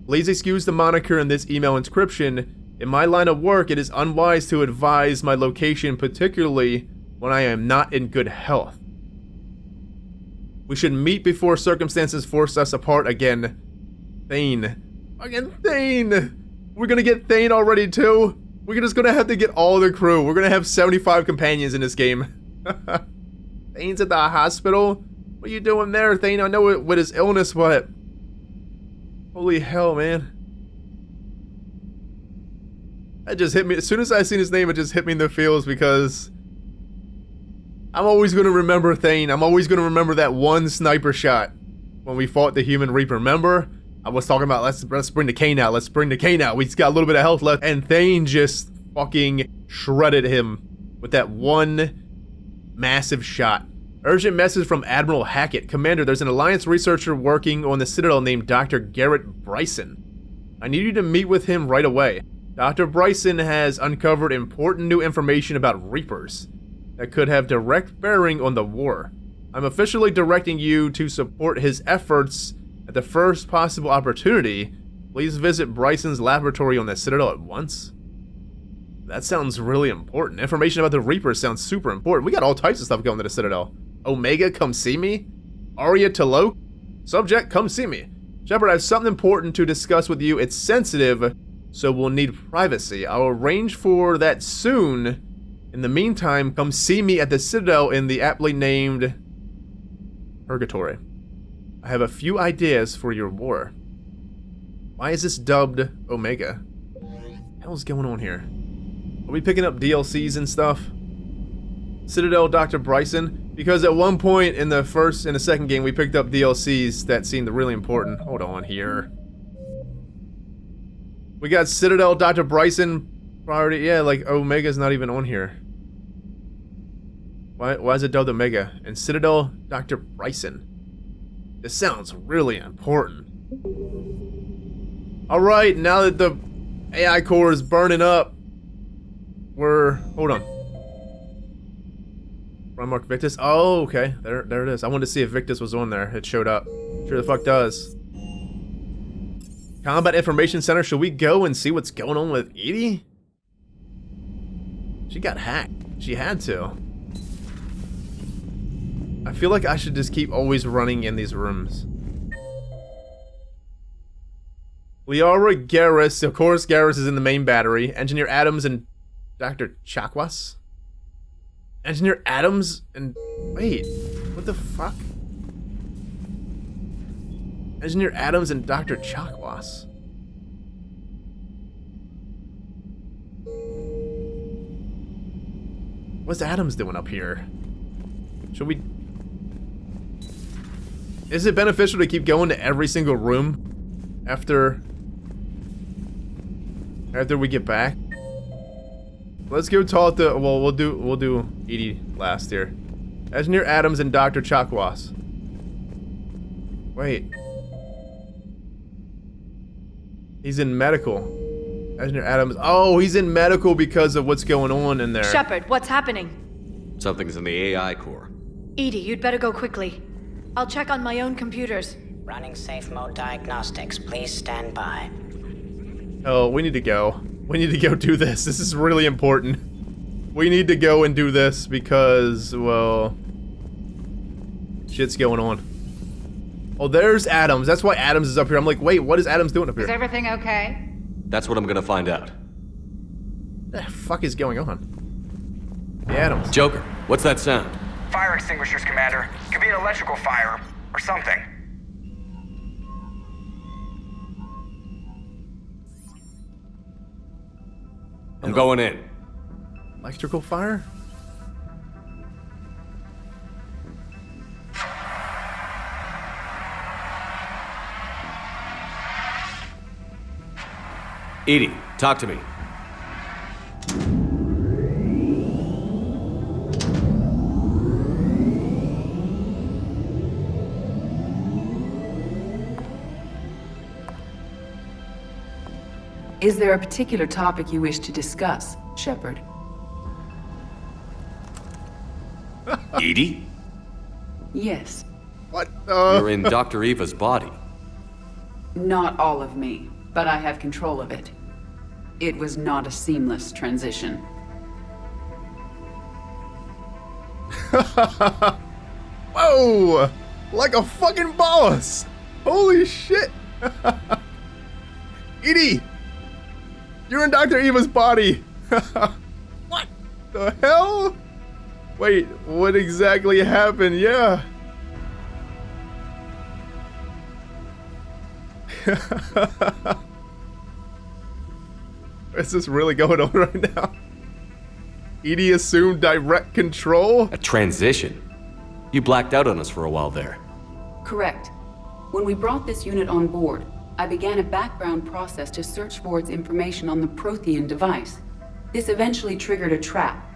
Please excuse the moniker in this email inscription. In my line of work, it is unwise to advise my location, particularly when I am not in good health. We should meet before circumstances force us apart again. Thane. Again, Thane! We're gonna get Thane already, too? We're just gonna have to get all the crew. We're gonna have 75 companions in this game. Thane's at the hospital? What are you doing there, Thane? I know with his illness, but... Holy hell, man. That just hit me. As soon as I seen his name, it just hit me in the feels, because I'm always going to remember Thane. I'm always going to remember that one sniper shot when we fought the Human Reaper. Remember? I was talking about, let's bring the Kane out. Let's bring the Kane out. We've got a little bit of health left. And Thane just fucking shredded him with that one massive shot. Urgent message from Admiral Hackett. Commander, there's an Alliance researcher working on the Citadel named Dr. Garrett Bryson. I need you to meet with him right away. Dr. Bryson has uncovered important new information about Reapers that could have direct bearing on the war. I'm officially directing you to support his efforts at the first possible opportunity. Please visit Bryson's laboratory on the Citadel at once. That sounds really important. Information about the Reapers sounds super important. We got all types of stuff going to the Citadel. Omega, come see me. Arya Taloke, subject, come see me. Shepard, I have something important to discuss with you. It's sensitive, so we'll need privacy. I'll arrange for that soon. In the meantime, come see me at the Citadel in the aptly named Purgatory. I have a few ideas for your war. Why is this dubbed Omega? What the hell's going on here? Are we picking up DLCs and stuff? Citadel, Dr. Bryson? Because at one point in the second game, we picked up DLCs that seemed really important. Hold on here. We got Citadel, Dr. Bryson. Priority, yeah, like Omega's not even on here. Why is it dubbed Omega? And Citadel, Dr. Bryson. This sounds really important. Alright, now that the AI core is burning up, hold on. Primarch Victus. Oh, okay. There it is. I wanted to see if Victus was on there. It showed up. Sure the fuck does. Combat Information Center. Should we go and see what's going on with Edie? She got hacked. She had to. I feel like I should just keep always running in these rooms. Liara Garrus. Of course, Garrus is in the main battery. Engineer Adams and Dr. Chakwas? Engineer Adams and... Wait, what the fuck? Engineer Adams and Dr. Chakwas. What's Adams doing up here? Should we... Is it beneficial to keep going to every single room after we get back? Let's go talk to, well, we'll do Edie last here. Engineer Adams and Dr. Chakwas. Wait. He's in medical. Engineer Adams. Oh, he's in medical because of what's going on in there. Shepard, what's happening? Something's in the AI core. Edie, you'd better go quickly. I'll check on my own computers. Running safe mode diagnostics. Please stand by. Oh, we need to go. We need to go do this. This is really important. We need to go and do this because, well, shit's going on. Oh, there's Adams. That's why Adams is up here. I'm like, wait, what is Adams doing up here? Is everything okay? That's what I'm gonna find out. What the fuck is going on? The Adams. Joker, what's that sound? Fire extinguishers, Commander. Could be an electrical fire or something. I'm going in. Electrical fire? Edie, talk to me. Is there a particular topic you wish to discuss, Shepard? Edie? Yes. What? You're in Dr. Eva's body. Not all of me, but I have control of it. It was not a seamless transition. Whoa! Like a fucking boss! Holy shit! Edie! You're in Dr. Eva's body! What the hell? Wait, what exactly happened? Yeah. Is this really going on right now? Edie assumed direct control? A transition? You blacked out on us for a while there. Correct. When we brought this unit on board, I began a background process to search for its information on the Prothean device. This eventually triggered a trap.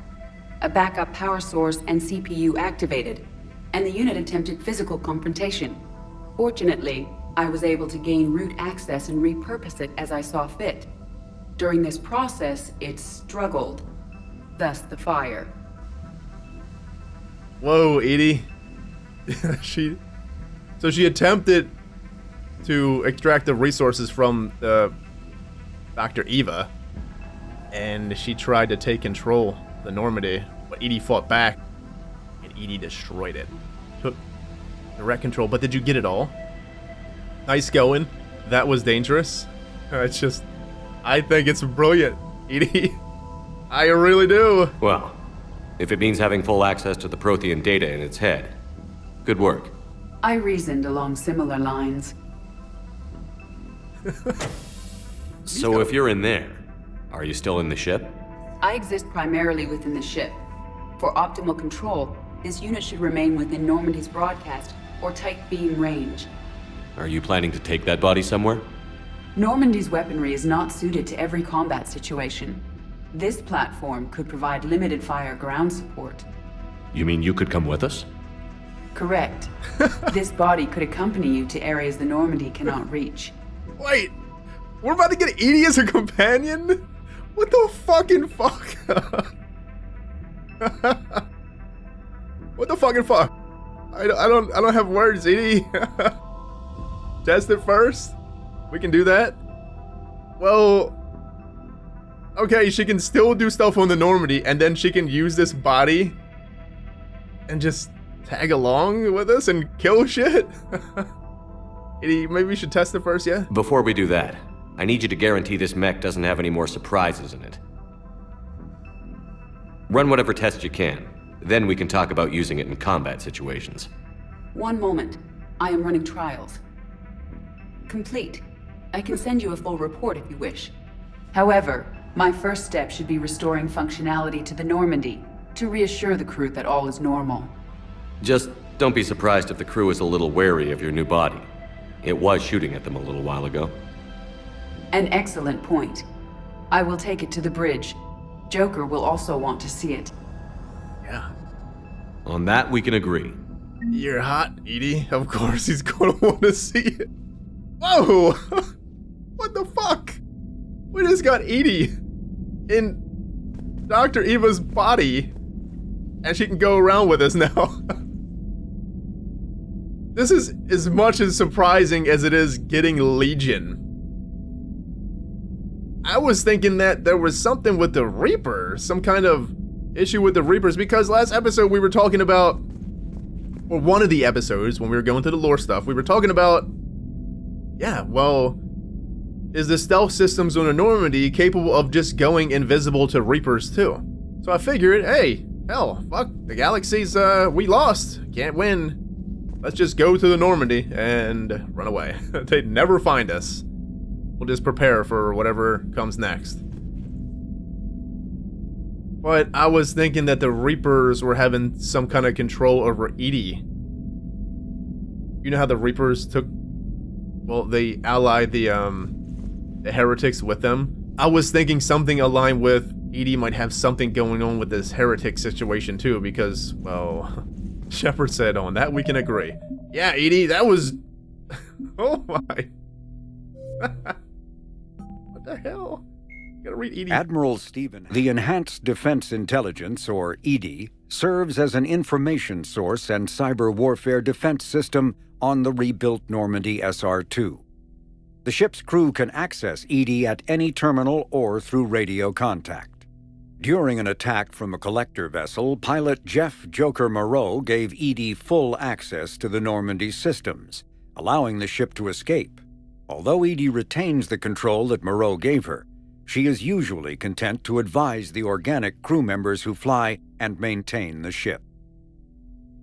A backup power source and CPU activated. and the unit attempted physical confrontation. Fortunately, I was able to gain root access and repurpose it as I saw fit. During this process, it struggled. Thus the fire. Whoa, Edie. So she attempted to extract the resources from the Dr. Eva, and she tried to take control of the Normandy, but Edie fought back, and Edie destroyed it. Took direct control, but did you get it all? Nice going. That was dangerous. It's just, I think it's brilliant, Edie. I really do. Well, if it means having full access to the Prothean data in its head, good work. I reasoned along similar lines. So if you're in there, are you still in the ship? I exist primarily within the ship. For optimal control, this unit should remain within Normandy's broadcast or tight beam range. Are you planning to take that body somewhere? Normandy's weaponry is not suited to every combat situation. This platform could provide limited fire ground support. You mean you could come with us? Correct. This body could accompany you to areas the Normandy cannot reach. Wait, we're about to get Edie as a companion? What the fucking fuck? What the fucking fuck? I don't have words, Edie. Test it first. We can do that. Well, okay, she can still do stuff on the Normandy, and then she can use this body and just tag along with us and kill shit. Maybe we should test it first, yeah? Before we do that, I need you to guarantee this mech doesn't have any more surprises in it. Run whatever tests you can. Then we can talk about using it in combat situations. One moment. I am running trials. Complete. I can send you a full report if you wish. However, my first step should be restoring functionality to the Normandy to reassure the crew that all is normal. Just don't be surprised if the crew is a little wary of your new body. It was shooting at them a little while ago. An excellent point. I will take it to the bridge. Joker will also want to see it. Yeah. On that, we can agree. You're hot, Edie. Of course he's gonna want to see it. Whoa! What the fuck? We just got Edie in Dr. Eva's body, and she can go around with us now. This is as much as surprising as it is getting Legion. I was thinking that there was something with the Reaper, some kind of issue with the Reapers, because last episode we were talking about, or one of the episodes when we were going through the lore stuff, we were talking about, yeah, well, is the stealth systems on the Normandy capable of just going invisible to Reapers too? So I figured, hey, hell, fuck, the galaxy's, we lost, can't win. Let's just go to the Normandy and run away. They'd never find us. We'll just prepare for whatever comes next. But I was thinking that the Reapers were having some kind of control over Edie. You know how the Reapers took, well, they allied the heretics with them? I was thinking something aligned with Edie might have something going on with this heretic situation too, because, well, Shepard said on that we can agree. Yeah, Edie, that was... Oh my... What the hell? Gotta read Edie. Admiral Stephen. The Enhanced Defense Intelligence, or EDI, serves as an information source and cyber warfare defense system on the rebuilt Normandy SR-2. The ship's crew can access EDI at any terminal or through radio contact. During an attack from a collector vessel, pilot Jeff Joker Moreau gave EDI full access to the Normandy systems, allowing the ship to escape. Although EDI retains the control that Moreau gave her, she is usually content to advise the organic crew members who fly and maintain the ship.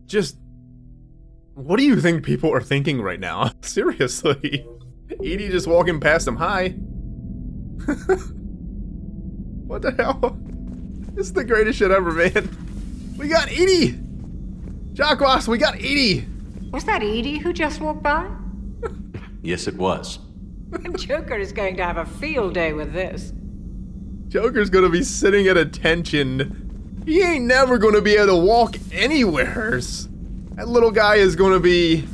Just... what do you think people are thinking right now? Seriously. Edie just walking past them. Hi. What the hell? This is the greatest shit ever, man. We got Edie! Jacques, we got Edie! Was that Edie who just walked by? Yes, it was. Joker is going to have a field day with this. Joker's gonna be sitting at attention. He ain't never gonna be able to walk anywheres. That little guy is gonna be...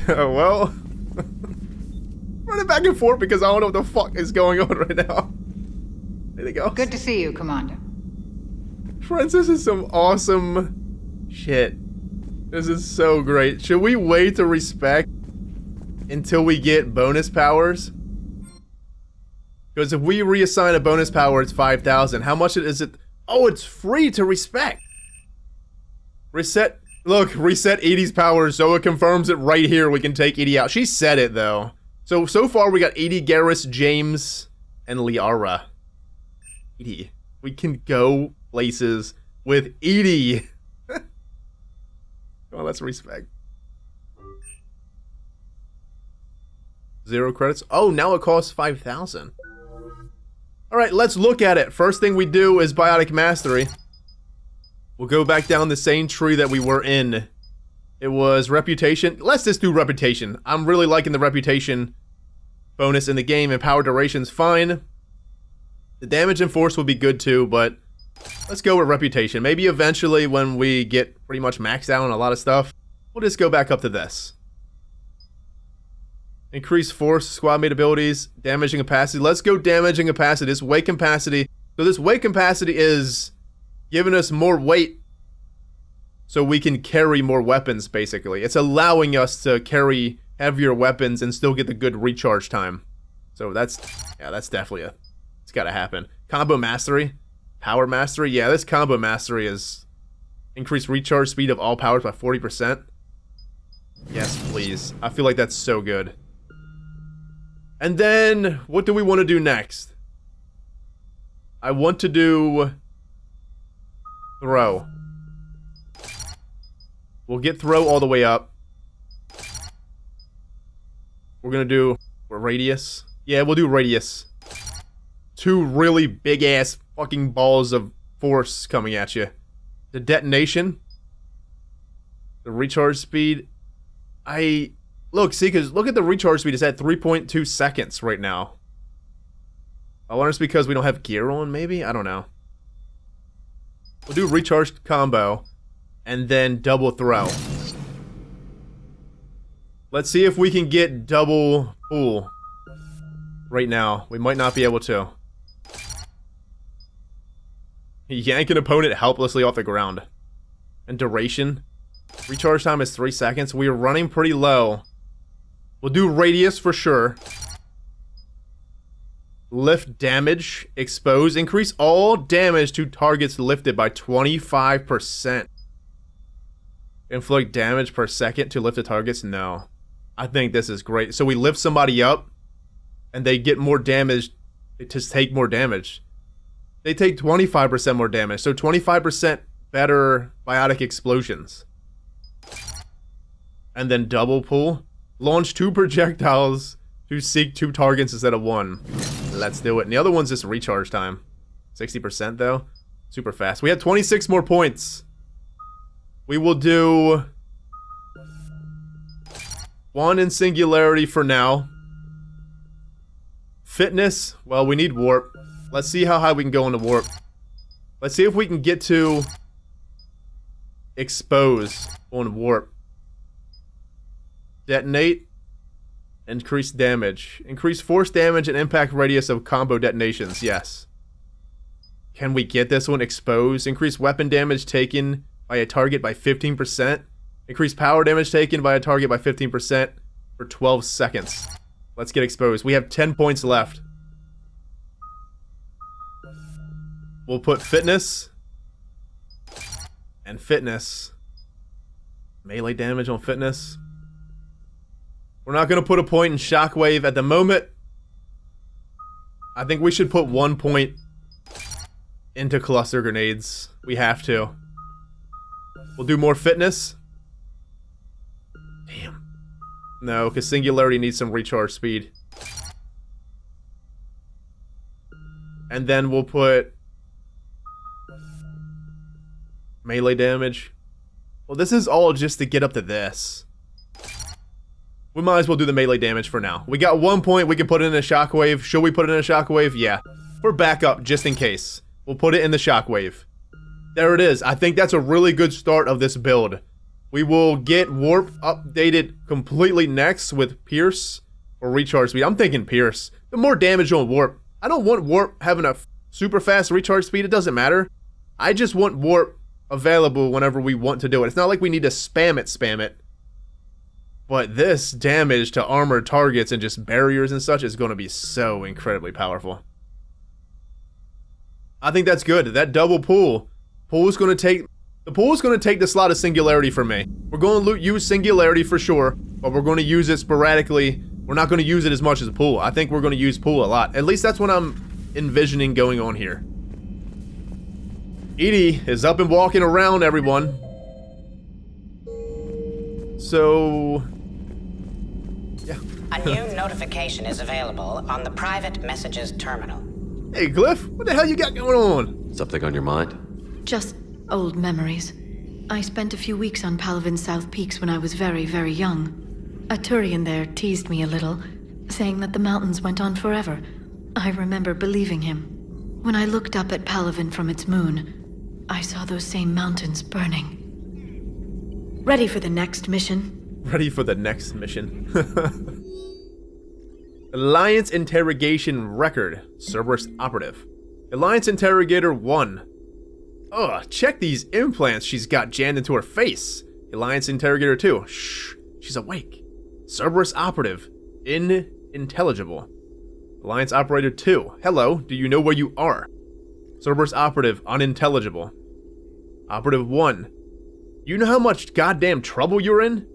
well... running back and forth because I don't know what the fuck is going on right now. There they go. Good to see you, Commander. Friends, this is some awesome shit. This is so great. Should we wait to respect until we get bonus powers? Because if we reassign a bonus power, it's 5,000. How much is it? Oh, it's free to respect. Reset. Look, reset Edie's powers, so it confirms it right here. We can take Edie out. She said it, though. So far, we got Edie, Garrus, James, and Liara. Edie. We can go places with Edie. Oh, let's respect. 0 credits. Oh, now it costs 5,000. Alright, let's look at it. First thing we do is biotic mastery. We'll go back down the same tree that we were in. It was reputation. Let's just do reputation. I'm really liking the reputation bonus in the game, and power duration's fine. The damage and force will be good too, but let's go with reputation. Maybe eventually when we get pretty much maxed out on a lot of stuff, we'll just go back up to this. Increase force, squad mate abilities, damaging capacity. Let's go damaging capacity. This weight capacity. So this weight capacity is giving us more weight so we can carry more weapons, basically. It's allowing us to carry heavier weapons and still get the good recharge time. So that's definitely it's gotta happen. Combo mastery, power mastery. Yeah, this combo mastery is increased recharge speed of all powers by 40%. Yes, please. I feel like that's so good. And then, what do we want to do next? I want to do throw. We'll get throw all the way up. We're gonna do radius. Yeah, we'll do radius. 2 really big ass fucking balls of force coming at you. The detonation. The recharge speed. Look, see, because look at the recharge speed. It's at 3.2 seconds right now. I wonder if it's because we don't have gear on, maybe? I don't know. We'll do recharge combo and then double throw. Let's see if we can get double pull right now. We might not be able to. Yank an opponent helplessly off the ground. And duration. Recharge time is 3 seconds. We are running pretty low. We'll do radius for sure. Lift damage. Expose. Increase all damage to targets lifted by 25%. Inflict damage per second to lifted targets? No. I think this is great. So we lift somebody up, and they get more damage to take more damage. They take 25% more damage. So 25% better biotic explosions. And then double pull. Launch 2 projectiles to seek 2 targets instead of 1. Let's do it. And the other one's just recharge time. 60% though. Super fast. We have 26 more points. We will do 1 in singularity for now. Fitness. Well, we need warp. Let's see how high we can go into warp. Let's see if we can get to expose on warp. Detonate. Increase damage. Increase force damage and impact radius of combo detonations. Yes. Can we get this one? Expose. Increase weapon damage taken by a target by 15%. Increase power damage taken by a target by 15% for 12 seconds. Let's get exposed. We have 10 points left. We'll put fitness. And fitness. Melee damage on fitness. We're not going to put a point in shockwave at the moment. I think we should put 1 point into cluster grenades. We have to. We'll do more fitness. Damn. No, because singularity needs some recharge speed. And then we'll put melee damage. Well, this is all just to get up to this. We might as well do the melee damage for now. We got 1 point, we can put it in a shockwave. Should we put it in a shockwave? Yeah. For backup, just in case. We'll put it in the shockwave. There it is. I think that's a really good start of this build. We will get warp updated completely next with Pierce or recharge speed. I'm thinking Pierce. The more damage on warp. I don't want warp having a super fast recharge speed. It doesn't matter. I just want warp available whenever we want to do it. It's not like we need to spam it. But this damage to armored targets and just barriers and such is going to be so incredibly powerful. I think that's good. That double pull. The pool is going to take the slot of singularity from me. We're going to use singularity for sure, but we're going to use it sporadically. We're not going to use it as much as pool. I think we're going to use pool a lot. At least that's what I'm envisioning going on here. Edie is up and walking around, everyone. So, yeah. A new notification is available on the private messages terminal. Hey, Glyph, what the hell you got going on? Something on your mind? Just old memories. I spent a few weeks on Palaven's South Peaks when I was very, very young. A Turian there teased me a little, saying that the mountains went on forever. I remember believing him. When I looked up at Palaven from its moon, I saw those same mountains burning. Ready for the next mission? Ready for the next mission. Alliance Interrogation Record. Cerberus Operative. Alliance Interrogator 1. Ugh, check these implants she's got jammed into her face. Alliance Interrogator 2. Shh, she's awake. Cerberus Operative. Unintelligible. Alliance Operator 2. Hello, do you know where you are? Cerberus Operative. Unintelligible. Operative 1. You know how much goddamn trouble you're in?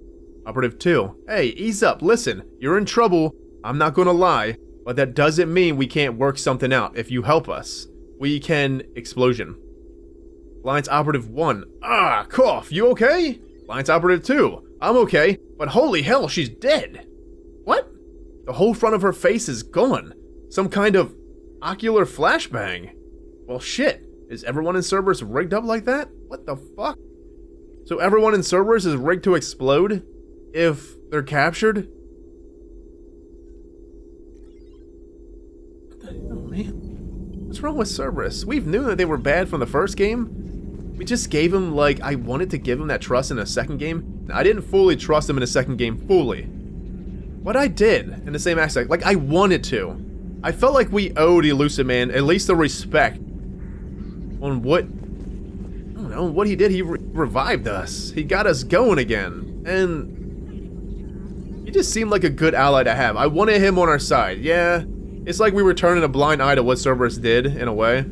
Operative 2. Hey, ease up, listen. You're in trouble. I'm not gonna lie, but that doesn't mean we can't work something out. If you help us, we can... Explosion. Alliance Operative 1. Ah, cough, you okay? Alliance Operative 2. I'm okay, but holy hell, she's dead. What? The whole front of her face is gone. Some kind of ocular flashbang. Well, shit. Is everyone in Cerberus rigged up like that? What the fuck? So everyone in Cerberus is rigged to explode if they're captured? What the hell, man? What's wrong with Cerberus? We knew that they were bad from the first game. We just gave him, like, I wanted to give him that trust in a second game. I didn't fully trust him in a second game, fully. What I did in the same aspect, like, I wanted to. I felt like we owed Elusive Man at least the respect on what, I don't know, what he did. He revived us. He got us going again. And he just seemed like a good ally to have. I wanted him on our side. Yeah, it's like we were turning a blind eye to what Cerberus did, in a way.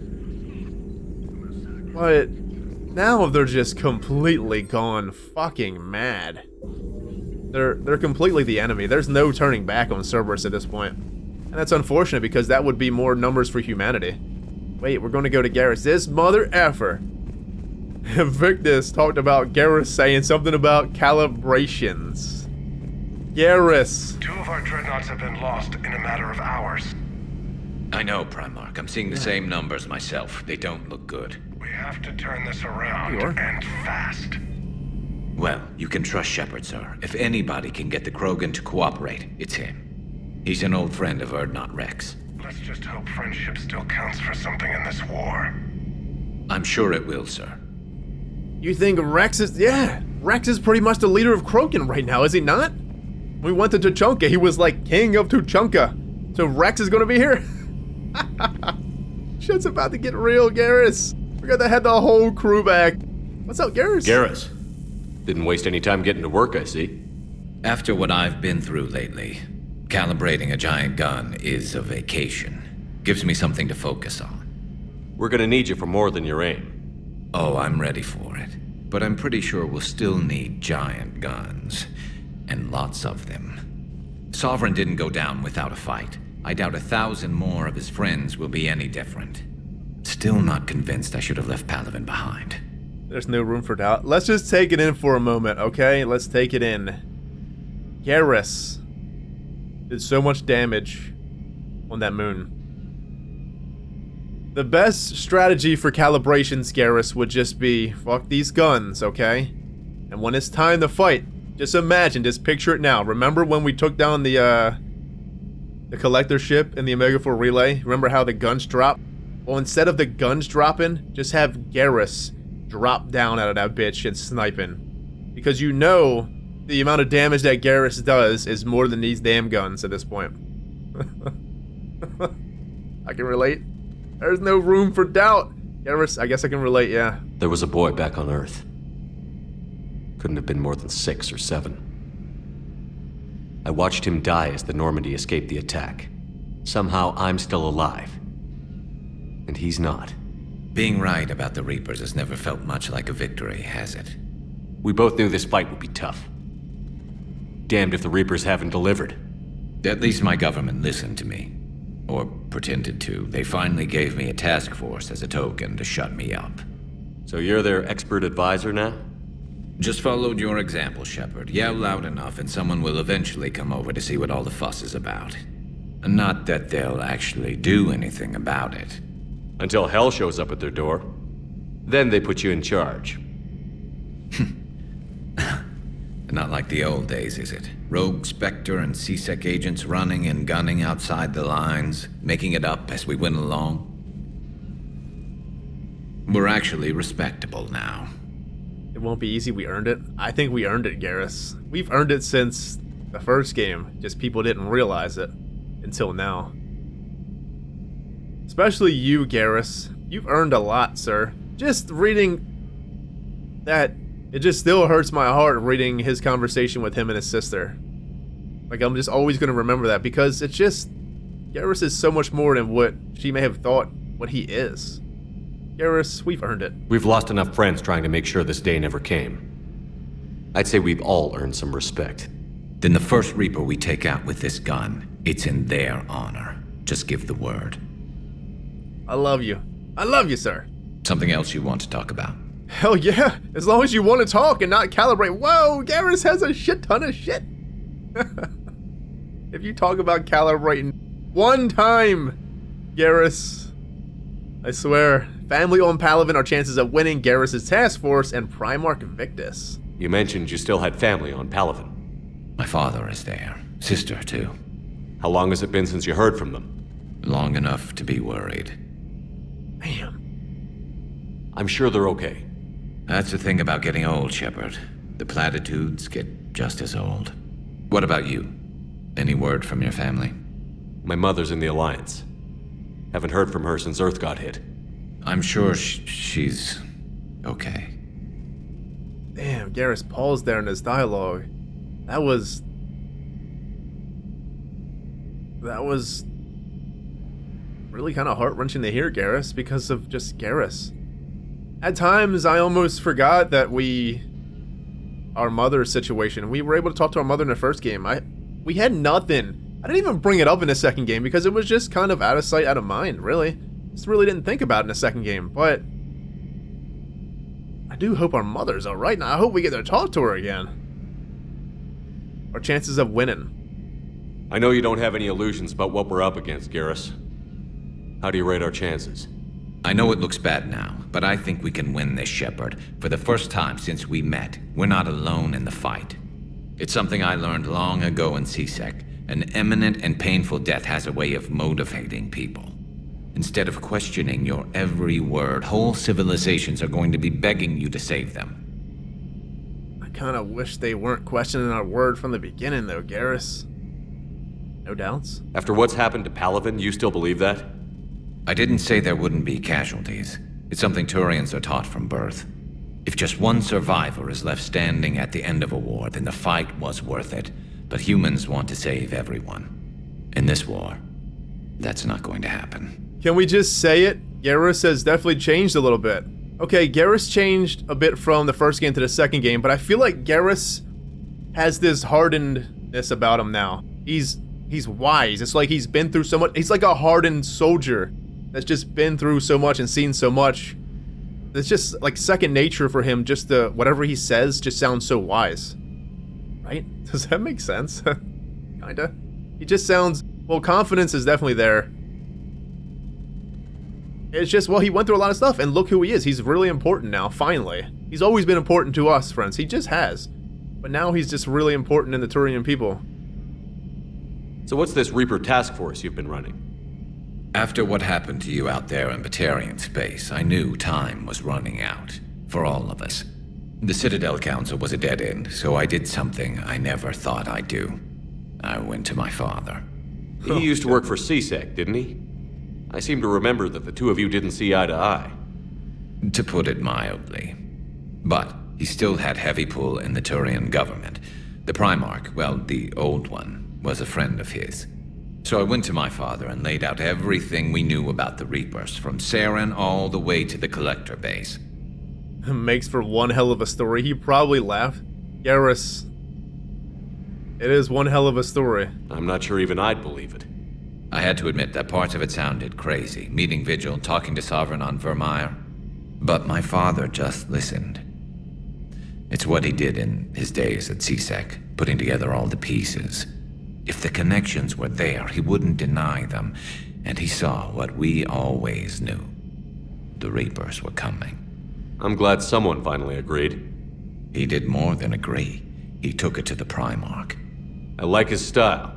But now they're just completely gone fucking mad. They're completely the enemy. There's no turning back on Cerberus at this point. And that's unfortunate because that would be more numbers for humanity. Wait, we're going to go to Garrus. This mother effer. Victus talked about Garrus saying something about calibrations. Garrus. 2 of our dreadnoughts have been lost in a matter of hours. I know, Primarch. I'm seeing the same numbers myself. They don't look good. We have to turn this around, and fast. Well, you can trust Shepard, sir. If anybody can get the Krogan to cooperate, it's him. He's an old friend of Urdnot Rex. Let's just hope friendship still counts for something in this war. I'm sure it will, sir. You think Rex is... Yeah, Rex is pretty much the leader of Krogan right now, is he not? We went to Tuchanka, he was like king of Tuchanka. So Rex is gonna be here? Shit's about to get real, Garrus. We got to head the whole crew back. What's up, Garrus? Garrus. Didn't waste any time getting to work, I see. After what I've been through lately, calibrating a giant gun is a vacation. Gives me something to focus on. We're gonna need you for more than your aim. Oh, I'm ready for it. But I'm pretty sure we'll still need giant guns. And lots of them. Sovereign didn't go down without a fight. I doubt 1,000 more of his friends will be any different. Still not convinced I should have left Palaven behind. There's no room for doubt. Let's just take it in for a moment, okay? Let's take it in. Garrus did so much damage on that moon. The best strategy for calibrations, Garrus, would just be, fuck these guns, okay? And when it's time to fight, just imagine, just picture it now. Remember when we took down the collector ship in the Omega 4 relay? Remember how the guns drop? Well, instead of the guns dropping, just have Garrus drop down out of that bitch and sniping. Because you know the amount of damage that Garrus does is more than these damn guns at this point. I can relate. There's no room for doubt. Garrus, I guess I can relate, yeah. There was a boy back on Earth. Couldn't have been more than 6 or 7. I watched him die as the Normandy escaped the attack. Somehow I'm still alive. And he's not. Being right about the Reapers has never felt much like a victory, has it? We both knew this fight would be tough. Damned if the Reapers haven't delivered. At least my government listened to me. Or pretended to. They finally gave me a task force as a token to shut me up. So you're their expert advisor now? Just followed your example, Shepard. Yell loud enough and someone will eventually come over to see what all the fuss is about. Not that they'll actually do anything about it. Until hell shows up at their door. Then they put you in charge. Not like the old days, is it? Rogue Spectre and CSEC agents running and gunning outside the lines, making it up as we went along. We're actually respectable now. It won't be easy, we earned it. I think we earned it, Garrus. We've earned it since the first game, just people didn't realize it until now. Especially you, Garrus. You've earned a lot, sir. Just reading that, it just still hurts my heart reading his conversation with him and his sister. Like, I'm just always going to remember that because it's just, Garrus is so much more than what she may have thought what he is. Garrus, we've earned it. We've lost enough friends trying to make sure this day never came. I'd say we've all earned some respect. Then the first Reaper we take out with this gun, it's in their honor. Just give the word. I love you. I love you, sir. Something else you want to talk about? Hell yeah, as long as you want to talk and not calibrate. Whoa, Garrus has a shit ton of shit. If you talk about calibrating one time, Garrus, I swear, family on Palaven are chances of winning Garrus' task force and Primarch Victus. You mentioned you still had family on Palaven. My father is there. Sister, too. How long has it been since you heard from them? Long enough to be worried. Damn. I'm sure they're okay. That's the thing about getting old, Shepard. The platitudes get just as old. What about you? Any word from your family? My mother's in the Alliance. Haven't heard from her since Earth got hit. I'm sure she's okay. Damn, Garrus paused there in his dialogue. That was really kind of heart-wrenching to hear, Garrus, because of just Garrus. At times, I almost forgot that our mother's situation. We were able to talk to our mother in the first game. We had nothing. I didn't even bring it up in the second game because it was just kind of out of sight, out of mind, really. Just really didn't think about it in the second game, but I do hope our mother's alright, and I hope we get to talk to her again. Our chances of winning. I know you don't have any illusions about what we're up against, Garrus. How do you rate our chances? I know it looks bad now, but I think we can win this, Shepard. For the first time since we met, we're not alone in the fight. It's something I learned long ago in CSEC. An imminent and painful death has a way of motivating people. Instead of questioning your every word, whole civilizations are going to be begging you to save them. I kind of wish they weren't questioning our word from the beginning, though, Garrus. No doubts? After what's happened to Palaven, you still believe that? I didn't say there wouldn't be casualties. It's something Turians are taught from birth. If just one survivor is left standing at the end of a war, then the fight was worth it. But humans want to save everyone. In this war, that's not going to happen. Can we just say it? Garrus has definitely changed a little bit. Okay, Garrus changed a bit from the first game to the second game, but I feel like Garrus has this hardenedness about him now. He's wise. It's like he's been through so much. He's like a hardened soldier that's just been through so much and seen so much. It's just like second nature for him. Just whatever he says just sounds so wise. Right? Does that make sense? Kinda. He just sounds, well, confidence is definitely there. It's just, well, he went through a lot of stuff, and look who he is. He's really important now, finally. He's always been important to us, friends. He just has. But now he's just really important in the Turian people. So what's this Reaper task force you've been running? After what happened to you out there in Batarian space, I knew time was running out. For all of us. The Citadel Council was a dead end, so I did something I never thought I'd do. I went to my father. He used to work for CSEC, didn't he? I seem to remember that the two of you didn't see eye to eye. To put it mildly. But he still had heavy pull in the Turian government. The Primarch, well, the old one, was a friend of his. So I went to my father and laid out everything we knew about the Reapers, from Saren all the way to the Collector base. Makes for one hell of a story. He probably laughed. Garrus. It is one hell of a story. I'm not sure even I'd believe it. I had to admit that parts of it sounded crazy. Meeting Vigil, talking to Sovereign on Vermeer. But my father just listened. It's what he did in his days at CSEC, putting together all the pieces. If the connections were there, he wouldn't deny them. And he saw what we always knew. The Reapers were coming. I'm glad someone finally agreed. He did more than agree. He took it to the Primarch. I like his style.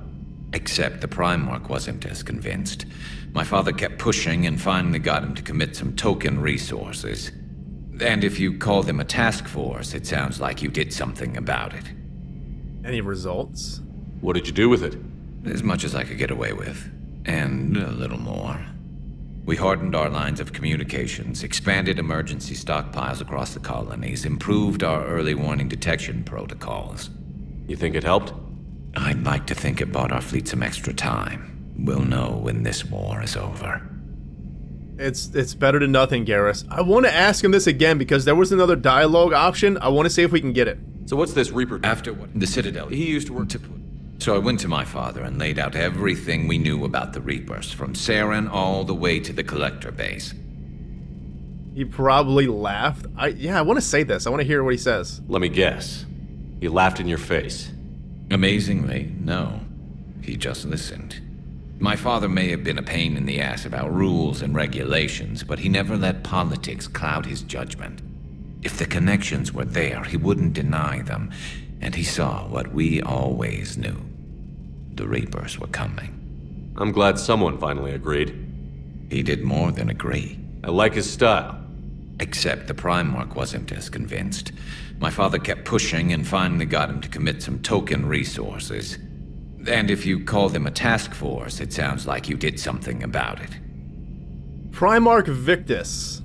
Except the Primarch wasn't as convinced. My father kept pushing and finally got him to commit some token resources. And if you call them a task force, it sounds like you did something about it. Any results? What did you do with it? As much as I could get away with. And a little more. We hardened our lines of communications, expanded emergency stockpiles across the colonies, improved our early warning detection protocols. You think it helped? I'd like to think it bought our fleet some extra time. We'll know when this war is over. It's better than nothing, Garrus. I want to ask him this again because there was another dialogue option. I want to see if we can get it. So what's this Reaper? After what? The Citadel. He used to work to... So I went to my father and laid out everything we knew about the Reapers, from Saren all the way to the Collector base. He probably laughed. I want to say this. I want to hear what he says. Let me guess. He laughed in your face. Amazingly, no. He just listened. My father may have been a pain in the ass about rules and regulations, but he never let politics cloud his judgment. If the connections were there, he wouldn't deny them, and he saw what we always knew. The Reapers were coming. I'm glad someone finally agreed. He did more than agree. I like his style. Except the Primarch wasn't as convinced. My father kept pushing and finally got him to commit some token resources. And if you call them a task force, it sounds like you did something about it. Primarch Victus.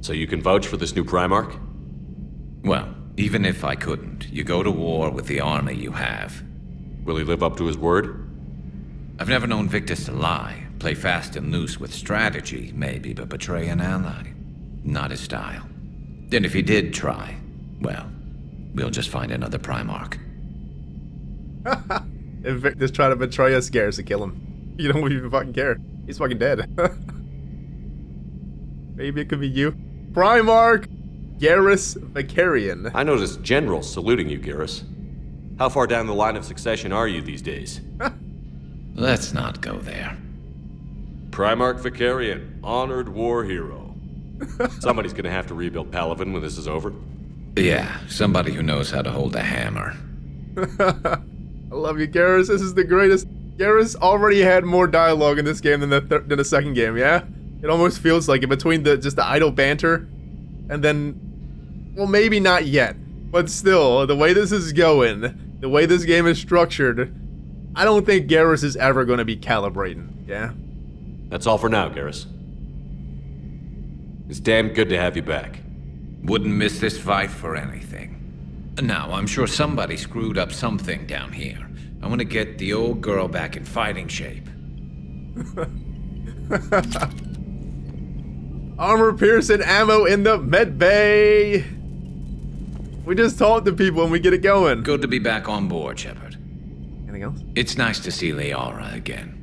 So you can vouch for this new Primarch? Well, even if I couldn't, you go to war with the army you have. Will he live up to his word? I've never known Victus to lie. Play fast and loose with strategy, maybe, but betray an ally. Not his style. And if he did try, well, we'll just find another Primarch. If Victus tried to betray us, Garrus to kill him. You don't even fucking care. He's fucking dead. Maybe it could be you. Primarch Garrus Vicarian. I noticed generals saluting you, Garrus. How far down the line of succession are you these days? Let's not go there. Primarch Vicarian, honored war hero. Somebody's gonna have to rebuild Palaven when this is over. Yeah, somebody who knows how to hold a hammer. I love you, Garrus. This is the greatest. Garrus already had more dialogue in this game than the second game, yeah? It almost feels like it, between just the idle banter and then, well, maybe not yet, but still, the way this is going, the way this game is structured, I don't think Garrus is ever going to be calibrating, yeah? That's all for now, Garrus. It's damn good to have you back. Wouldn't miss this fight for anything. Now, I'm sure somebody screwed up something down here. I want to get the old girl back in fighting shape. Armor-piercing ammo in the med bay. We just talk to people and we get it going. Good to be back on board, Shepard. Anything else? It's nice to see Liara again.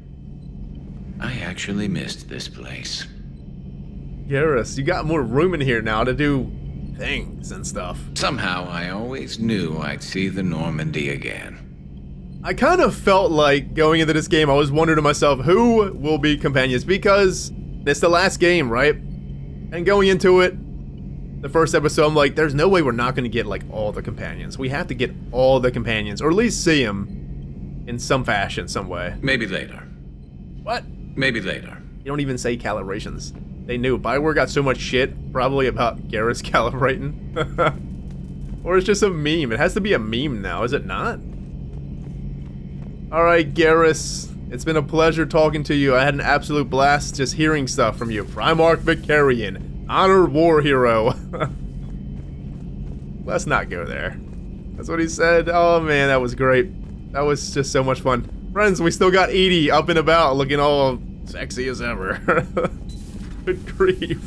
I actually missed this place. Garrus, you got more room in here now to do things and stuff. Somehow, I always knew I'd see the Normandy again. I kind of felt like going into this game, I was wondering to myself, who will be companions? Because it's the last game, right? And going into it, the first episode, I'm like, there's no way we're not going to get, like, all the companions. We have to get all the companions, or at least see them in some fashion, some way. Maybe later. What? Maybe later. You don't even say calibrations. they knew. BioWare got so much shit, probably about Garrus calibrating. Or it's just a meme. It has to be a meme now, is it not? Alright, Garrus. It's been a pleasure talking to you. I had an absolute blast just hearing stuff from you. Primarch Victus, honored war hero. Let's not go there. That's what he said. Oh man, that was great. That was just so much fun. Friends, we still got Edie up and about looking all sexy as ever. Good grief.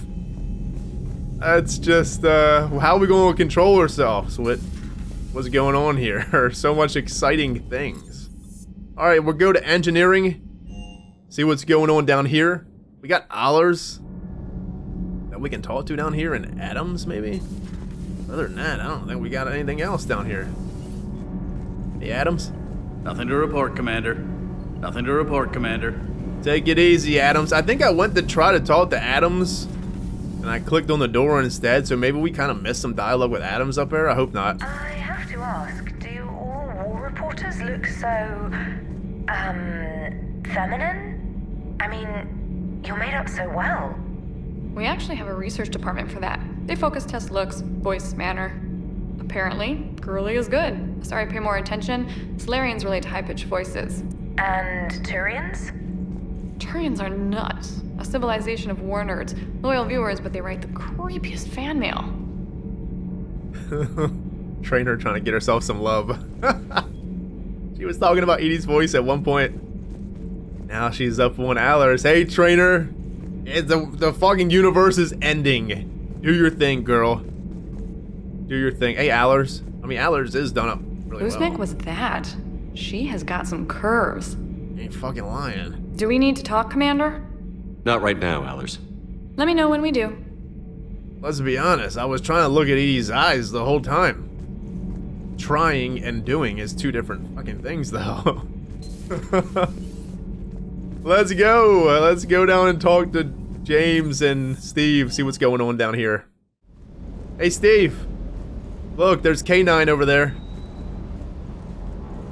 That's just, how are we going to control ourselves? What's going on here? So much exciting things. Alright, we'll go to engineering. See what's going on down here. We got Allers that we can talk to down here, and Adams, maybe? Other than that, I don't think we got anything else down here. Hey, Adams? Nothing to report, Commander. Nothing to report, Commander. Take it easy, Adams. I think I went to try to talk to Adams, and I clicked on the door instead, so maybe we kind of missed some dialogue with Adams up there. I hope not. I have to ask, do all war reporters look so, feminine? I mean, you're made up so well. We actually have a research department for that. They focus test looks, voice, manner. Apparently, girly is good. Sorry, pay more attention. Solarians relate to high-pitched voices. And Turians? Turians are nuts. A civilization of war nerds. Loyal viewers, but they write the creepiest fan mail. Trainer trying to get herself some love. She was talking about Edie's voice at one point. Now she's up on Allers. Hey, Trainer. The fucking universe is ending. Do your thing, girl. Do your thing. Hey, Allers. I mean, Allers is done up really Whose well. neck was that? She has got some curves. Ain't fucking lying. Do we need to talk, Commander? Not right now, Allers. Let me know when we do. Let's be honest, I was trying to look at Edie's eyes the whole time. Trying and doing is two different fucking things, though. Let's go. Let's go down and talk to James and Steve, see what's going on down here. Hey, Steve. Look, there's K9 over there.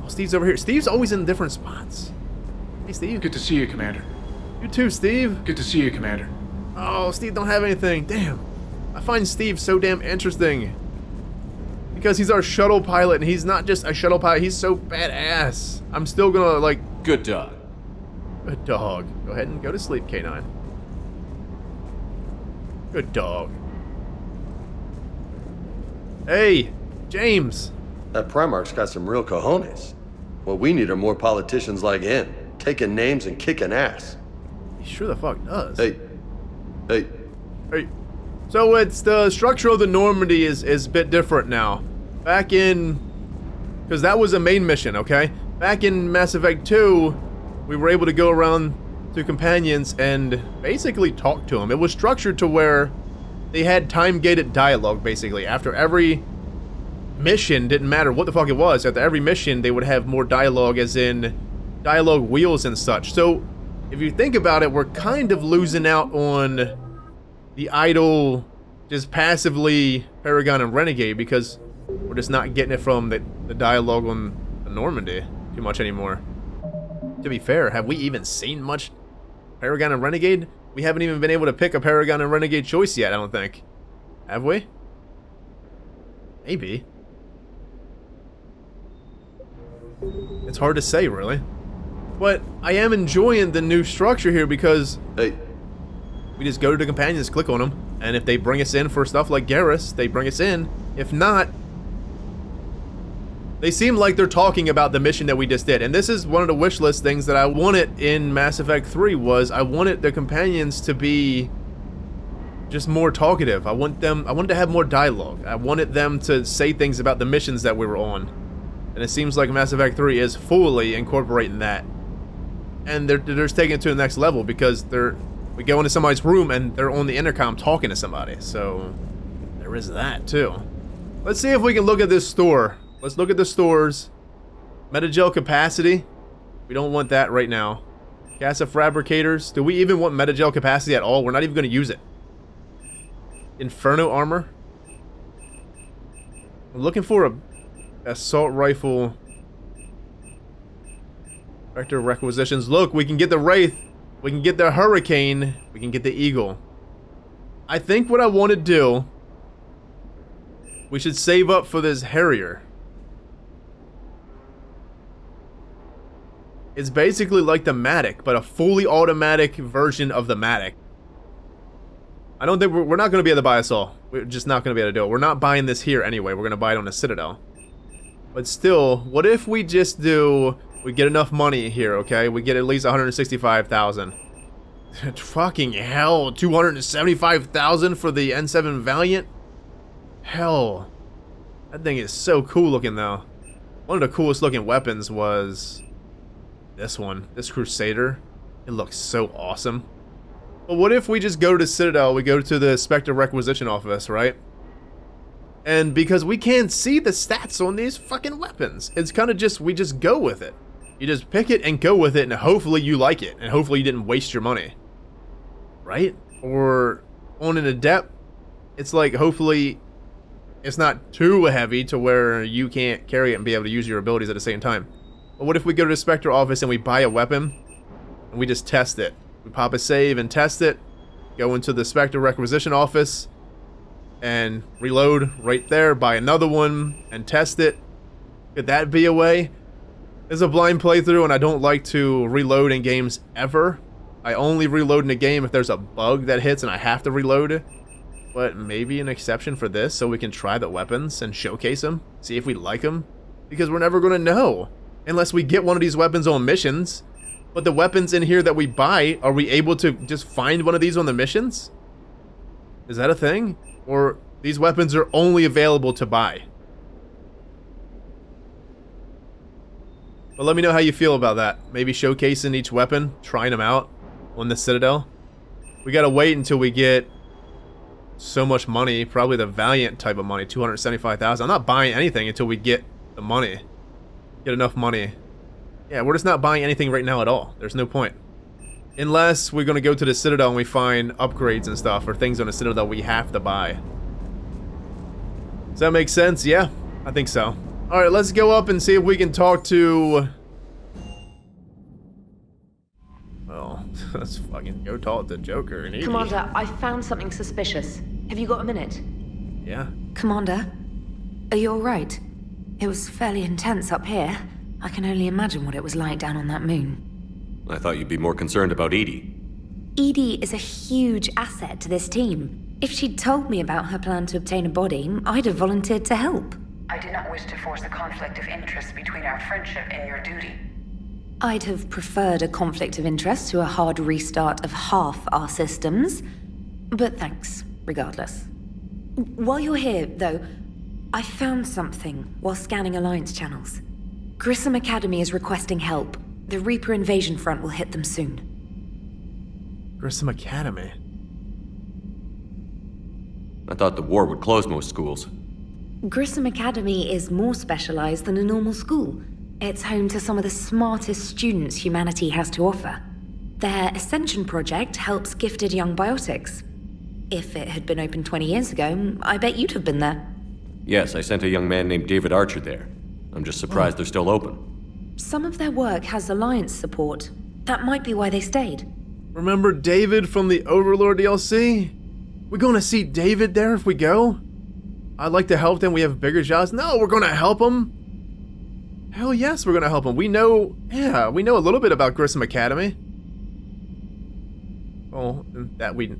Oh, Steve's over here. Steve's always in different spots. Hey, Steve. Good to see you, Commander. You too, Steve. Good to see you, Commander. Oh, Steve don't have anything. Damn. I find Steve so damn interesting. Because he's our shuttle pilot, and he's not just a shuttle pilot, he's so badass. I'm still gonna, like... Good dog. Good dog. Go ahead and go to sleep, K9. Good dog. Hey, James. That Primarch's got some real cojones. What we need are more politicians like him, taking names and kicking ass. He sure the fuck does. Hey. So it's the structure of the Normandy is a bit different now. Back in... Because that was a main mission, okay? Back in Mass Effect 2, we were able to go around to companions and basically talk to them. It was structured to where they had time-gated dialogue, basically. After every mission, didn't matter what the fuck it was, after every mission, they would have more dialogue, as in dialogue wheels and such. So, if you think about it, we're kind of losing out on the idle, just passively Paragon and Renegade, because we're just not getting it from the dialogue on the Normandy too much anymore. To be fair, have we even seen much Paragon and Renegade? We haven't even been able to pick a Paragon and Renegade choice yet, I don't think. Have we? Maybe. It's hard to say, really. But I am enjoying the new structure here because... Hey. We just go to the companions, click on them, and if they bring us in for stuff like Garrus, they bring us in. If not... They seem like they're talking about the mission that we just did. And this is one of the wish list things that I wanted in Mass Effect 3 was I wanted the companions to be just more talkative. I wanted to have more dialogue. I wanted them to say things about the missions that we were on. And it seems like Mass Effect 3 is fully incorporating that. And they're just taking it to the next level because we go into somebody's room and they're on the intercom talking to somebody. So there is that too. Let's see if we can look at this store. Let's look at the stores. Metagel capacity. We don't want that right now. Casa fabricators. Do we even want metagel capacity at all? We're not even going to use it. Inferno armor. I'm looking for a assault rifle. Vector requisitions. Look, we can get the Wraith. We can get the Hurricane. We can get the Eagle. I think what I want to do, we should save up for this Harrier. It's basically like the Matic, but a fully automatic version of the Matic. I don't think we're not going to be able to buy us all. We're just not going to be able to do it. We're not buying this here anyway. We're going to buy it on the Citadel. But still, what if we just do... We get enough money here, okay? We get at least 165,000. Fucking hell, 275,000 for the N7 Valiant? Hell. That thing is so cool looking, though. One of the coolest looking weapons was... this one. This Crusader. It looks so awesome. But what if we just go to Citadel, we go to the Spectre Requisition Office, right? And because we can't see the stats on these fucking weapons, it's kind of just, we just go with it. You just pick it and go with it, and hopefully you like it, and hopefully you didn't waste your money. Right? Or on an Adept, it's like, hopefully it's not too heavy to where you can't carry it and be able to use your abilities at the same time. But what if we go to the Spectre office and we buy a weapon, and we just test it? We pop a save and test it, go into the Spectre Requisition office, and reload right there, buy another one, and test it. Could that be a way? It's a blind playthrough, and I don't like to reload in games ever. I only reload in a game if there's a bug that hits and I have to reload. But maybe an exception for this, so we can try the weapons and showcase them, see if we like them. Because we're never going to know, unless we get one of these weapons on missions. But the weapons in here that we buy, are we able to just find one of these on the missions? Is that a thing? Or these weapons are only available to buy? But let me know how you feel about that. Maybe showcasing each weapon, trying them out on the Citadel. We gotta wait until we get so much money, probably the Valiant type of money, 275,000. I'm not buying anything until we get the money. Get enough money. Yeah, we're just not buying anything right now at all. There's no point. Unless we're gonna go to the Citadel and we find upgrades and stuff, or things on the Citadel we have to buy. Does that make sense? Yeah, I think so. Alright, let's go up and see if we can talk to... Well, let's fucking go talk to Joker and Edie. Commander, I found something suspicious. Have you got a minute? Yeah. Commander, are you alright? It was fairly intense up here. I can only imagine what it was like down on that moon. I thought you'd be more concerned about Edie. Edie is a huge asset to this team. If she'd told me about her plan to obtain a body, I'd have volunteered to help. I did not wish to force a conflict of interest between our friendship and your duty. I'd have preferred a conflict of interest to a hard restart of half our systems. But thanks, regardless. While you're here, though, I found something while scanning Alliance channels. Grissom Academy is requesting help. The Reaper invasion front will hit them soon. Grissom Academy? I thought the war would close most schools. Grissom Academy is more specialized than a normal school. It's home to some of the smartest students humanity has to offer. Their Ascension project helps gifted young biotics. If it had been open 20 years ago, I bet you'd have been there. Yes, I sent a young man named David Archer there. I'm just surprised they're still open. Some of their work has Alliance support. That might be why they stayed. Remember David from the Overlord DLC? We're gonna see David there if we go? I'd like to help them, we have bigger jobs. No, we're gonna help them. Hell yes, we're gonna help them. We know, yeah, we know a little bit about Grissom Academy. Well, that we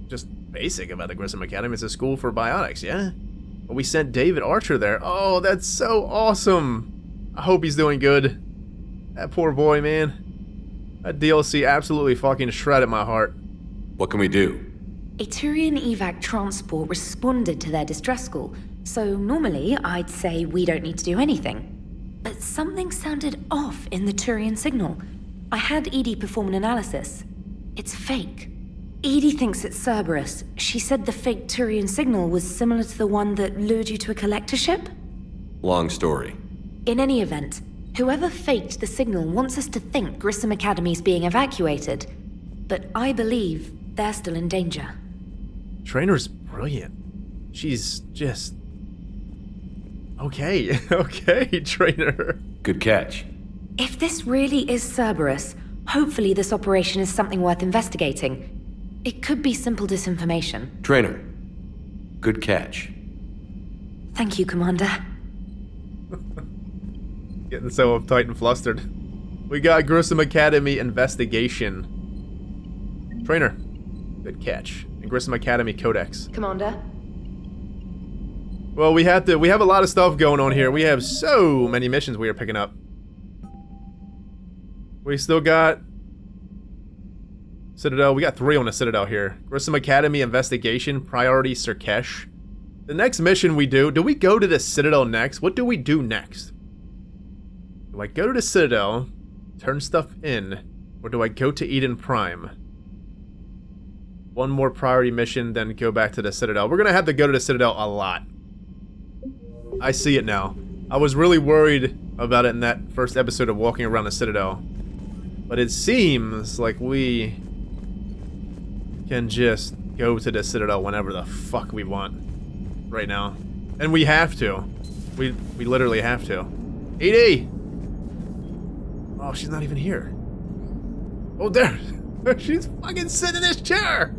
just basic about the Grissom Academy. It's a school for biotics, yeah? But we sent David Archer there. Oh, that's so awesome. I hope he's doing good. That poor boy, man. That DLC absolutely fucking shredded my heart. What can we do? A Turian evac transport responded to their distress call, so normally I'd say we don't need to do anything. But something sounded off in the Turian signal. I had Edie perform an analysis. It's fake. Edie thinks it's Cerberus. She said the fake Turian signal was similar to the one that lured you to a collector ship? Long story. In any event, whoever faked the signal wants us to think Grissom Academy's being evacuated. But I believe they're still in danger. Trainer's brilliant. She's just... Okay, okay, Trainer. Good catch. If this really is Cerberus, hopefully this operation is something worth investigating. It could be simple disinformation. Trainer, good catch. Thank you, Commander. Getting so uptight and flustered. We got Grissom Academy investigation. Trainer, good catch. And Grissom Academy codex. Commander? Well, we have a lot of stuff going on here. We have so many missions we are picking up. We still got Citadel. We got 3 on the Citadel here. Grissom Academy investigation, priority Serkesh. The next mission we do we go to the Citadel next? What do we do next? Do I go to the Citadel, turn stuff in, or do I go to Eden Prime? One more priority mission, then go back to the Citadel. We're gonna have to go to the Citadel a lot. I see it now. I was really worried about it in that first episode of walking around the Citadel. But it seems like we can just go to the Citadel whenever the fuck we want right now. And we have to. We literally have to. ED! Oh, she's not even here. Oh, there! She's fucking sitting in this chair!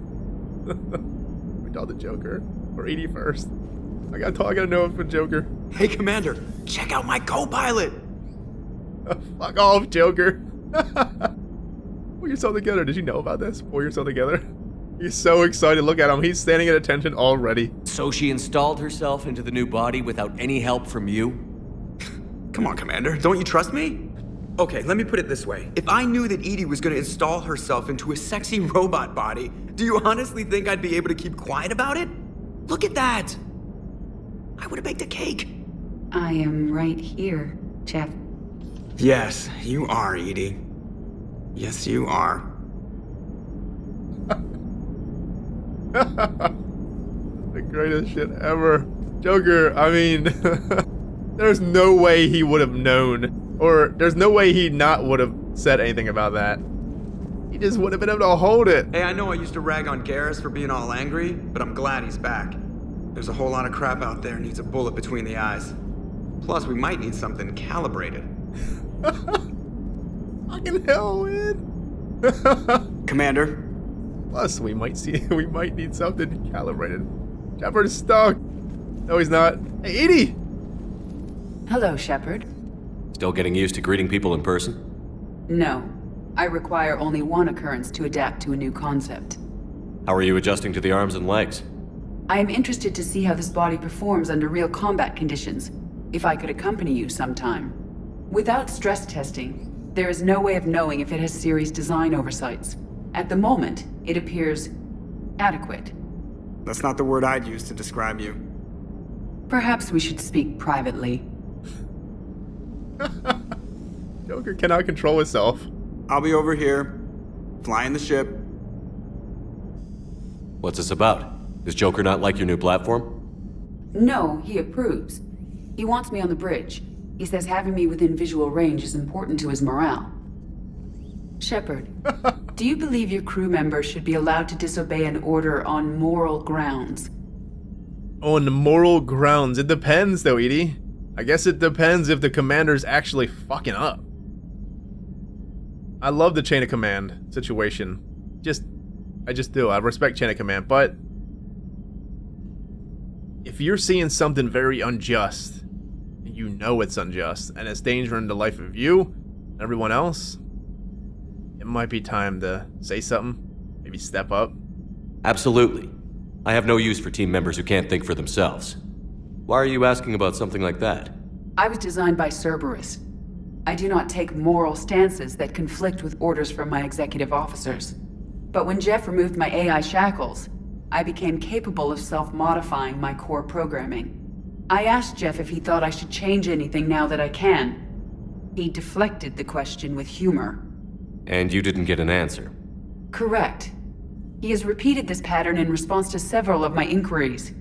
We called the Joker. Or ED first. I gotta know it for Joker. Hey, Commander, check out my co-pilot! Fuck off, Joker. Pull yourself together. Did you know about this? Pull yourself together. He's so excited. Look at him. He's standing at attention already. So she installed herself into the new body without any help from you? Come on, Commander. Don't you trust me? Okay, let me put it this way. If I knew that Edie was going to install herself into a sexy robot body, do you honestly think I'd be able to keep quiet about it? Look at that! I would have baked a cake. I am right here, Jeff. Yes, you are, Edie. Yes, you are. The greatest shit ever. Joker, I mean, there's no way he would have known. Or there's no way he not would have said anything about that. He just wouldn't have been able to hold it. Hey, I know I used to rag on Garrus for being all angry, but I'm glad he's back. There's a whole lot of crap out there needs a bullet between the eyes. Plus, we might need something calibrated. Fucking hell, man. Commander. Plus, we might need something calibrated. Shepard is stuck. No, he's not. Hey, Edie! Hello, Shepard. Still getting used to greeting people in person? No. I require only one occurrence to adapt to a new concept. How are you adjusting to the arms and legs? I am interested to see how this body performs under real combat conditions. If I could accompany you sometime. Without stress testing, there is no way of knowing if it has serious design oversights. At the moment, it appears adequate. That's not the word I'd use to describe you. Perhaps we should speak privately. Joker cannot control himself. I'll be over here, flying the ship. What's this about? Does Joker not like your new platform? No, he approves. He wants me on the bridge. He says having me within visual range is important to his morale. Shepard, do you believe your crew members should be allowed to disobey an order on moral grounds? On moral grounds? It depends, though, Edie. I guess it depends if the commander's actually fucking up. I love the chain of command situation. I just do. I respect chain of command, but if you're seeing something very unjust, and you know it's unjust, and it's endangering the life of you and everyone else, it might be time to say something, maybe step up. Absolutely. I have no use for team members who can't think for themselves. Why are you asking about something like that? I was designed by Cerberus. I do not take moral stances that conflict with orders from my executive officers. But when Jeff removed my AI shackles, I became capable of self-modifying my core programming. I asked Jeff if he thought I should change anything now that I can. He deflected the question with humor. And you didn't get an answer? Correct. He has repeated this pattern in response to several of my inquiries.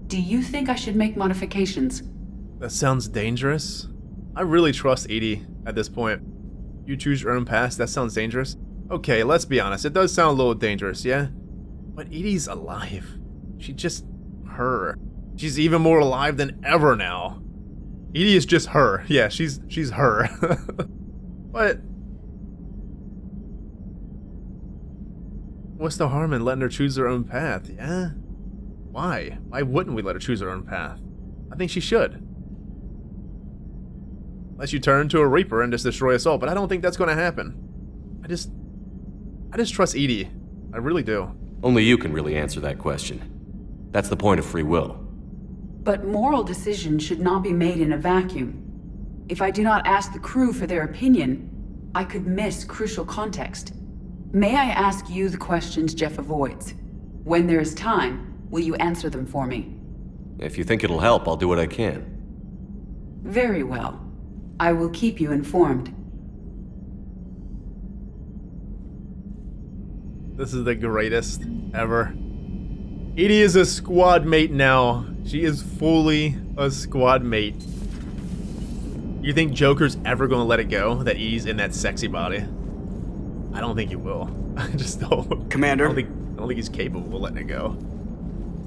Do you think I should make modifications? That sounds dangerous. I really trust Edie at this point. You choose your own path, that sounds dangerous. Okay, let's be honest, it does sound a little dangerous, yeah? But Edie's alive. She's just her. She's even more alive than ever now. Edie is just her. Yeah, she's her. But What's the harm in letting her choose her own path? Yeah? Why? Why wouldn't we let her choose her own path? I think she should. Unless you turn into a Reaper and just destroy us all, but I don't think that's going to happen. I just trust EDI. I really do. Only you can really answer that question. That's the point of free will. But moral decisions should not be made in a vacuum. If I do not ask the crew for their opinion, I could miss crucial context. May I ask you the questions Jeff avoids? When there is time, will you answer them for me? If you think it'll help, I'll do what I can. Very well. I will keep you informed. This is the greatest ever. EDI is a squad mate now. She is fully a squad mate. You think Joker's ever gonna let it go that EDI's in that sexy body? I don't think he will. I just don't. Commander? I don't think he's capable of letting it go.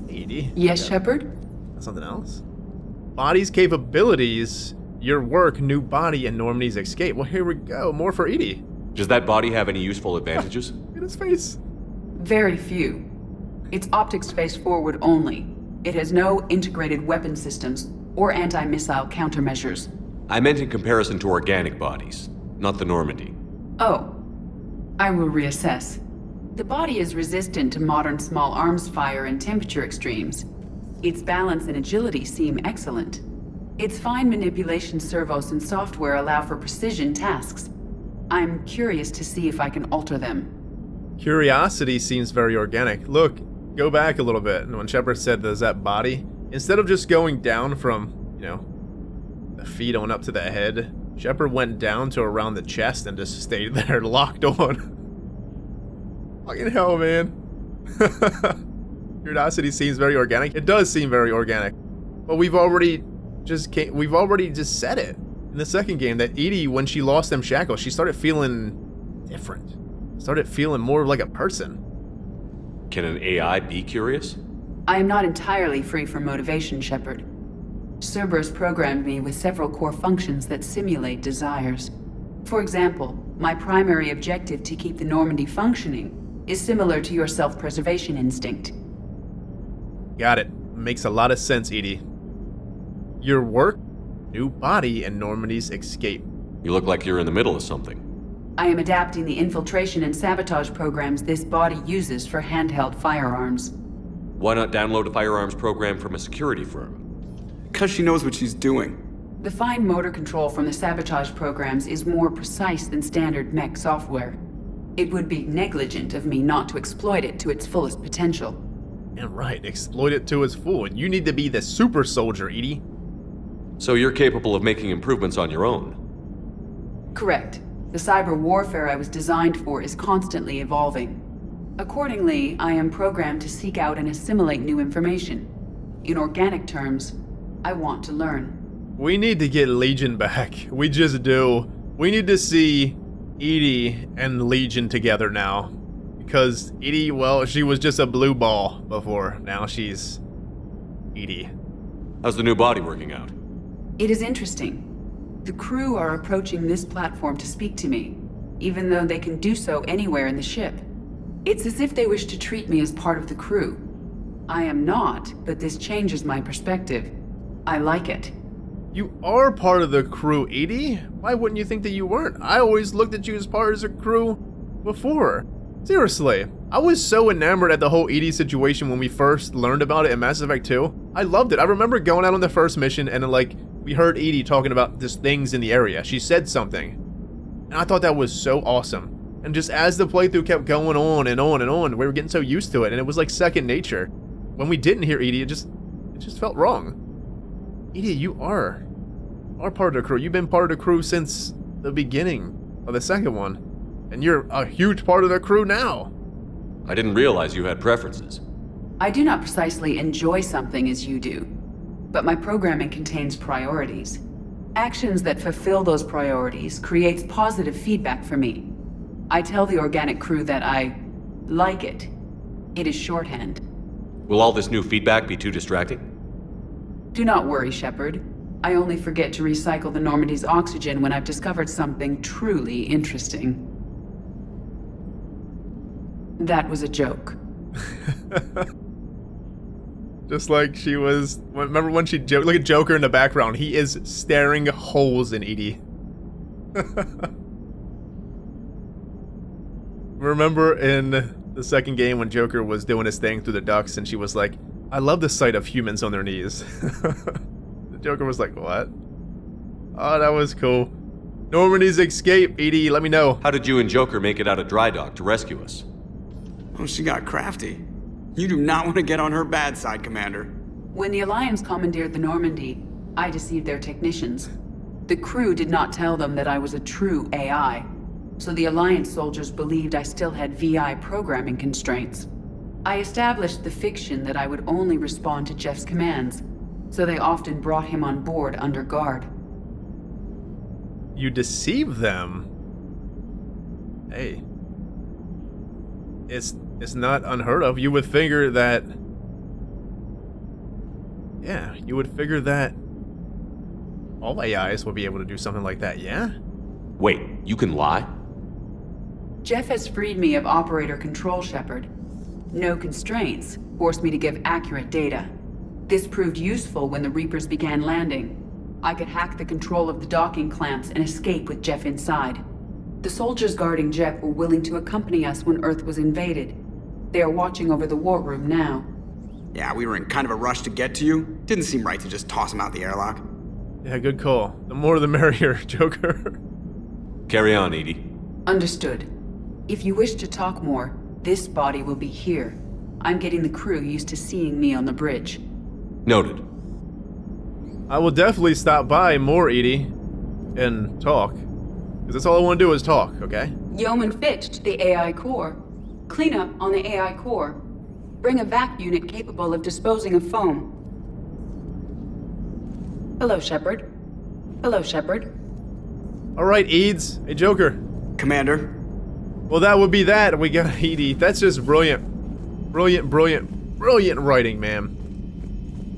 EDI? Yes, Shepard? That's something else? Body's capabilities, your work, new body, and Normandy's escape. Well, here we go. More for EDI. Does that body have any useful advantages? In his face. Very few. Its optics face forward only. It has no integrated weapon systems or anti-missile countermeasures. I meant in comparison to organic bodies, not the Normandy. Oh. I will reassess. The body is resistant to modern small arms fire and temperature extremes. Its balance and agility seem excellent. Its fine manipulation servos and software allow for precision tasks. I'm curious to see if I can alter them. Curiosity seems very organic. Look, go back a little bit. And when Shepard said there's that body, instead of just going down from, the feet on up to the head, Shepard went down to around the chest and just stayed there locked on. Fucking hell, man. Curiosity seems very organic. It does seem very organic. But we've already just said it in the second game that EDI, when she lost them shackles, she started feeling different. Started feeling more like a person. Can an AI be curious? I am not entirely free from motivation, Shepard. Cerberus programmed me with several core functions that simulate desires. For example, my primary objective to keep the Normandy functioning is similar to your self-preservation instinct. Got it. Makes a lot of sense, EDI. Your work, new body, and Normandy's escape. You look like you're in the middle of something. I am adapting the infiltration and sabotage programs this body uses for handheld firearms. Why not download a firearms program from a security firm? Because she knows what she's doing. The fine motor control from the sabotage programs is more precise than standard mech software. It would be negligent of me not to exploit it to its fullest potential. Yeah, right. Exploit it to its full. You need to be the super soldier, EDI. So you're capable of making improvements on your own? Correct. The cyber warfare I was designed for is constantly evolving. Accordingly, I am programmed to seek out and assimilate new information. In organic terms, I want to learn. We need to get Legion back. We just do. We need to see EDI and Legion together now. Because EDI, well, she was just a blue ball before. Now she's EDI. How's the new body working out? It is interesting. The crew are approaching this platform to speak to me, even though they can do so anywhere in the ship. It's as if they wish to treat me as part of the crew. I am not, but this changes my perspective. I like it. You are part of the crew, EDI. Why wouldn't you think that you weren't? I always looked at you as part of the crew before. Seriously, I was so enamored at the whole EDI situation when we first learned about it in Mass Effect 2. I loved it. I remember going out on the first mission and we heard EDI talking about just things in the area. She said something. And I thought that was so awesome. And just as the playthrough kept going on and on and on, we were getting so used to it, and it was like second nature. When we didn't hear EDI, it just felt wrong. EDI, you are part of the crew. You've been part of the crew since the beginning of the second one. And you're a huge part of the crew now. I didn't realize you had preferences. I do not precisely enjoy something as you do, but my programming contains priorities. Actions that fulfill those priorities creates positive feedback for me. I tell the organic crew that I like it. It is shorthand. Will all this new feedback be too distracting? Do not worry, Shepard. I only forget to recycle the Normandy's oxygen when I've discovered something truly interesting. That was a joke. Just like she was... Remember when she... Look at Joker in the background. He is staring holes in Edie. Remember in the second game when Joker was doing his thing through the ducts and she was like, I love the sight of humans on their knees. The Joker was like, what? Oh, that was cool. Normandy's escape. Edie, let me know. How did you and Joker make it out of dry dock to rescue us? Oh, she got crafty. You do not want to get on her bad side, Commander. When the Alliance commandeered the Normandy, I deceived their technicians. The crew did not tell them that I was a true AI, so the Alliance soldiers believed I still had VI programming constraints. I established the fiction that I would only respond to Jeff's commands, so they often brought him on board under guard. You deceive them? Hey. It's not unheard of. You would figure that... Yeah, you would figure that all AIs would be able to do something like that, yeah? Wait, you can lie? Jeff has freed me of operator control, Shepard. No constraints forced me to give accurate data. This proved useful when the Reapers began landing. I could hack the control of the docking clamps and escape with Jeff inside. The soldiers guarding Jeff were willing to accompany us when Earth was invaded. They are watching over the war room now. Yeah, we were in kind of a rush to get to you. Didn't seem right to just toss him out the airlock. Yeah, good call. The more the merrier, Joker. Carry on, Edie. Understood. If you wish to talk more, this body will be here. I'm getting the crew used to seeing me on the bridge. Noted. I will definitely stop by more, Edie, and talk. Because that's all I want to do is talk, okay? Yeoman Fitch to the AI core. Cleanup on the AI core. Bring a vac unit capable of disposing of foam. Hello, Shepard. Hello, Shepard. Alright, Eads. Hey, Joker. Commander. Well, that would be that. We got Edie. That's just brilliant. Brilliant writing, man.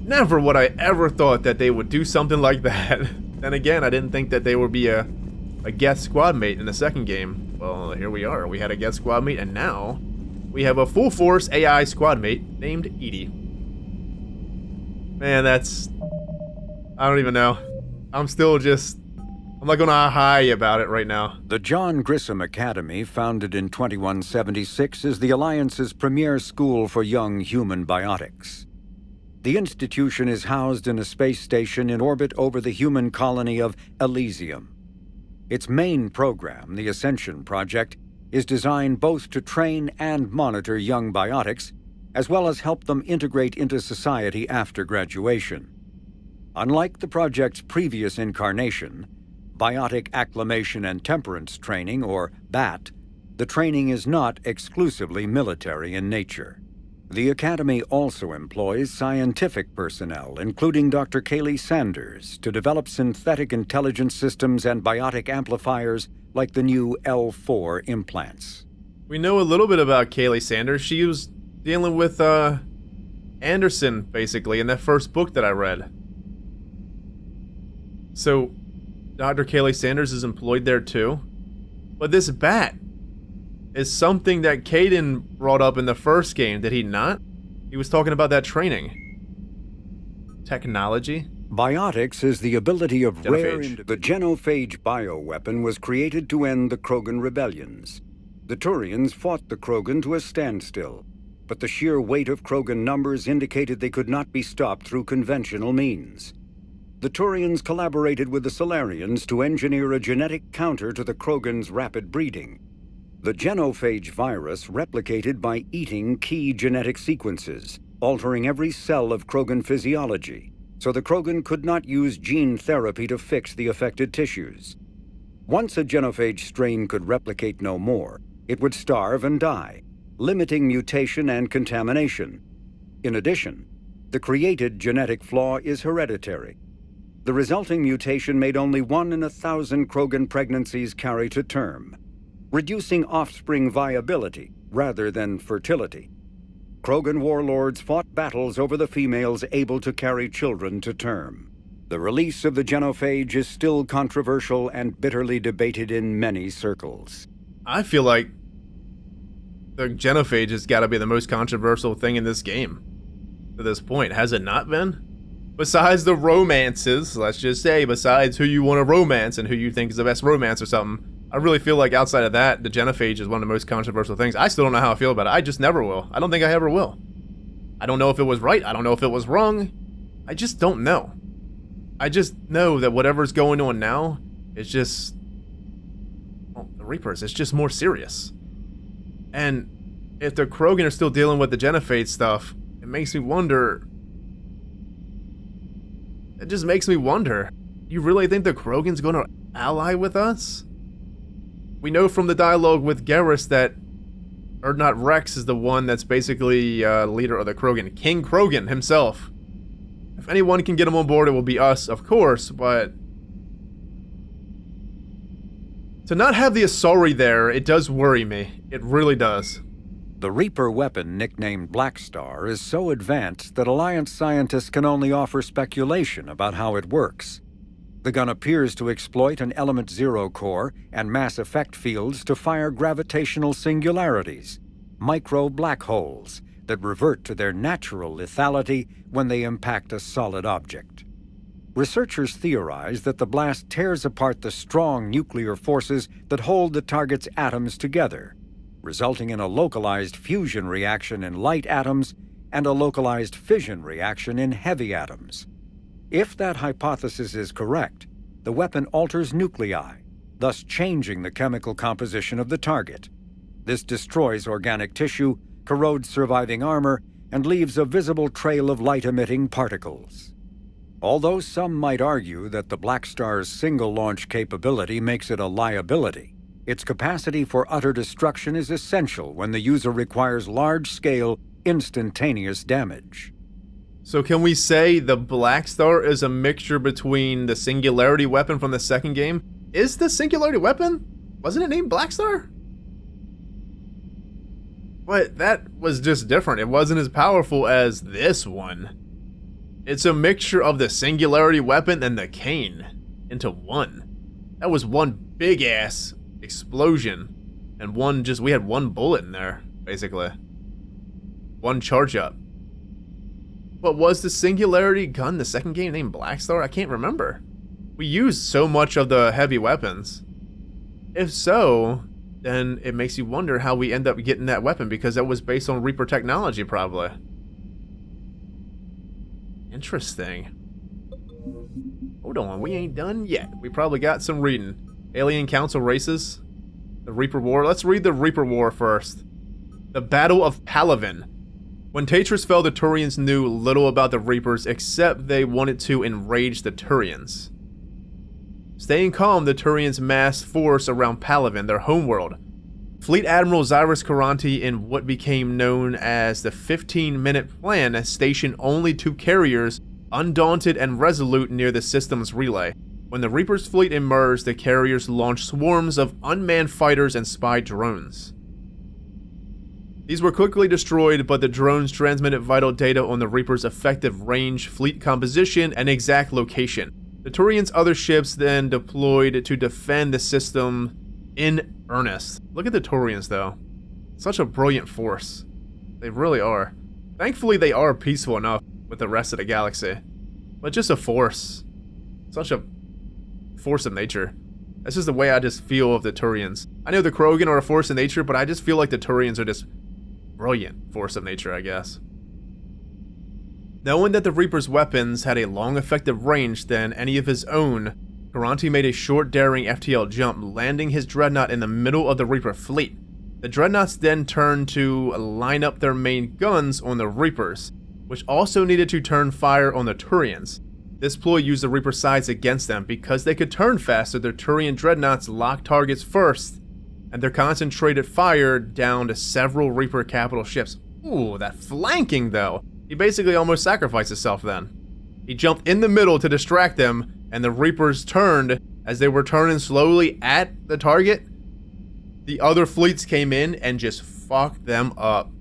Never would I ever thought that they would do something like that. Then again, I didn't think that they would be a guest squad mate in the second game. Well, here we are. We had a guest squad mate, and now we have a full force AI squad mate named Edie. Man, that's... I don't even know. I'm still just... I'm like on a high about it right now. The John Grissom Academy, founded in 2176, is the Alliance's premier school for young human biotics. The institution is housed in a space station in orbit over the human colony of Elysium. Its main program, the Ascension Project, is designed both to train and monitor young biotics, as well as help them integrate into society after graduation. Unlike the project's previous incarnation, Biotic Acclimation and Temperance Training, or BAT, the training is not exclusively military in nature. The Academy also employs scientific personnel, including Dr. Kaylee Sanders, to develop synthetic intelligence systems and biotic amplifiers like the new L4 implants. We know a little bit about Kaylee Sanders. She was dealing with Anderson, basically, in that first book that I read. So, Dr. Kaylee Sanders is employed there too? But this bat is something that Caden brought up in the first game, did he not? He was talking about that training. Technology? Biotics is the ability of the genophage bioweapon was created to end the Krogan rebellions. The Turians fought the Krogan to a standstill, but the sheer weight of Krogan numbers indicated they could not be stopped through conventional means. The Turians collaborated with the Solarians to engineer a genetic counter to the Krogan's rapid breeding. The genophage virus replicated by eating key genetic sequences, altering every cell of Krogan physiology, so the Krogan could not use gene therapy to fix the affected tissues. Once a genophage strain could replicate no more, it would starve and die, limiting mutation and contamination. In addition, the created genetic flaw is hereditary. The resulting mutation made only 1 in 1,000 Krogan pregnancies carry to term, reducing offspring viability rather than fertility. Krogan warlords fought battles over the females able to carry children to term. The release of the genophage is still controversial and bitterly debated in many circles. I feel like the genophage has got to be the most controversial thing in this game to this point, has it not been? Besides the romances, let's just say, besides who you want to romance and who you think is the best romance or something, I really feel like outside of that, the genophage is one of the most controversial things. I still don't know how I feel about it. I just never will. I don't think I ever will. I don't know if it was right. I don't know if it was wrong. I just don't know. I just know that whatever's going on now is just... well, the Reapers, it's just more serious. And if the Krogan are still dealing with the genophage stuff, it makes me wonder... it just makes me wonder. You really think the Krogan's gonna ally with us? We know from the dialogue with Garrus that... or not, Rex is the one that's basically leader of the Krogan. King Krogan himself. If anyone can get him on board, it will be us, of course, but... to not have the Asari there, it does worry me. It really does. The Reaper weapon, nicknamed Black Star, is so advanced that Alliance scientists can only offer speculation about how it works. The gun appears to exploit an Element Zero core and mass effect fields to fire gravitational singularities, micro black holes, that revert to their natural lethality when they impact a solid object. Researchers theorize that the blast tears apart the strong nuclear forces that hold the target's atoms together, resulting in a localized fusion reaction in light atoms and a localized fission reaction in heavy atoms. If that hypothesis is correct, the weapon alters nuclei, thus changing the chemical composition of the target. This destroys organic tissue, corrodes surviving armor, and leaves a visible trail of light-emitting particles. Although some might argue that the Black Star's single-launch capability makes it a liability, its capacity for utter destruction is essential when the user requires large-scale, instantaneous damage. So can we say the Black Star is a mixture between the Singularity weapon from the second game? Is the Singularity weapon? Wasn't it named Black Star? But that was just different. It wasn't as powerful as this one. It's a mixture of the Singularity weapon and the cane into one. That was one big ass explosion. And we had one bullet in there, basically. One charge up. But was the Singularity gun the second game named Black Star? I can't remember. We used so much of the heavy weapons. If so, then it makes you wonder how we end up getting that weapon, because that was based on Reaper technology, probably. Interesting. Hold on, we ain't done yet. We probably got some reading. Alien Council races. The Reaper War. Let's read the Reaper War first. The Battle of Palaven. When Tatris fell, the Turians knew little about the Reapers, except they wanted to enrage the Turians. Staying calm, the Turians massed force around Palaven, their homeworld. Fleet Admiral Xyrus Caranti, in what became known as the 15-minute plan, stationed only 2 carriers, undaunted and resolute, near the system's relay. When the Reaper's fleet emerged, the carriers launched swarms of unmanned fighters and spy drones. These were quickly destroyed, but the drones transmitted vital data on the Reaper's effective range, fleet composition, and exact location. The Turians' other ships then deployed to defend the system in earnest. Look at the Turians, though. Such a brilliant force. They really are. Thankfully, they are peaceful enough with the rest of the galaxy. But just a force. Such a force of nature. That's just the way I just feel of the Turians. I know the Krogan are a force of nature, but I just feel like the Turians are just brilliant force of nature, I guess. Knowing that the Reaper's weapons had a long effective range than any of his own, Caranti made a short, daring FTL jump, landing his dreadnought in the middle of the Reaper fleet. The dreadnoughts then turned to line up their main guns on the Reapers, which also needed to turn fire on the Turians. This ploy used the Reaper sides against them. Because they could turn faster, the Turian dreadnoughts locked targets first, and their concentrated fire down to several Reaper capital ships. Ooh, that flanking though! He basically almost sacrificed himself then. He jumped in the middle to distract them, and the Reapers turned. As they were turning slowly at the target, the other fleets came in and just fucked them up.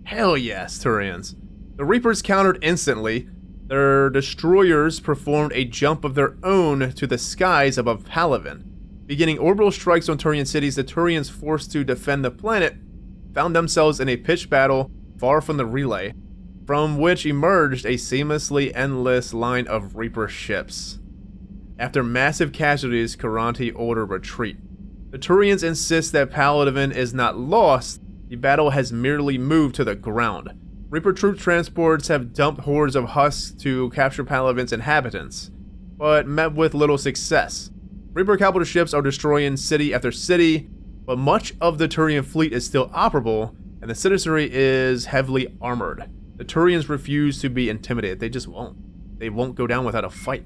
Hell yes, Turians. The Reapers countered instantly. Their destroyers performed a jump of their own to the skies above Palaven. Beginning orbital strikes on Turian cities, the Turians, forced to defend the planet, found themselves in a pitched battle far from the relay, from which emerged a seamlessly endless line of Reaper ships. After massive casualties, Caranti ordered retreat. The Turians insist that Palaven is not lost, the battle has merely moved to the ground. Reaper troop transports have dumped hordes of husks to capture Palaven's inhabitants, but met with little success. Reaper capital ships are destroying city after city, but much of the Turian fleet is still operable, and the citizenry is heavily armored. The Turians refuse to be intimidated. They just won't. They won't go down without a fight.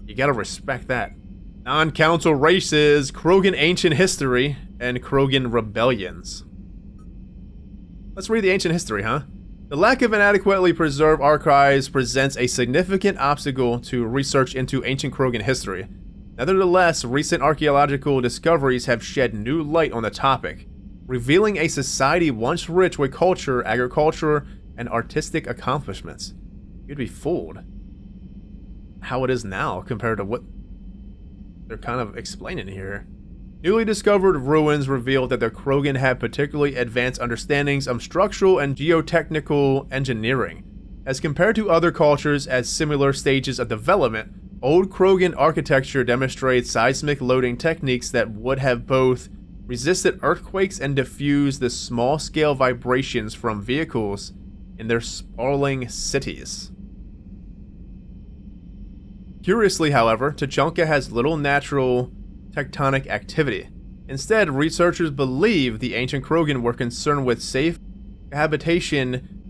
You gotta respect that. Non-council races, Krogan ancient history, and Krogan rebellions. Let's read the ancient history, huh? The lack of inadequately preserved archives presents a significant obstacle to research into ancient Krogan history. Nevertheless, recent archaeological discoveries have shed new light on the topic, revealing a society once rich with culture, agriculture, and artistic accomplishments. You'd be fooled how it is now compared to what they're kind of explaining here. Newly discovered ruins revealed that the Krogan had particularly advanced understandings of structural and geotechnical engineering. As compared to other cultures at similar stages of development, old Krogan architecture demonstrates seismic loading techniques that would have both resisted earthquakes and diffused the small-scale vibrations from vehicles in their sprawling cities. Curiously, however, Tuchanka has little natural tectonic activity. Instead, researchers believe the ancient Krogan were concerned with safe habitation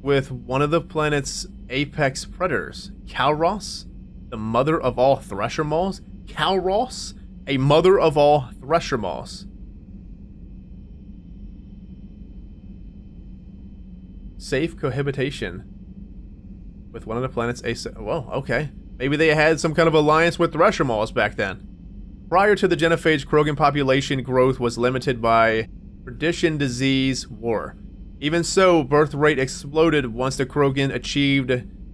with one of the planet's apex predators, Calros, the mother of all thresher maws. Calros, a mother of all thresher maws. Safe cohabitation with one of the planet's Whoa, okay. Maybe they had some kind of alliance with thresher maws back then. Prior to the Genophage, Krogan population growth was limited by perdition, disease, war. Even so, birth rate exploded once the Krogan achieved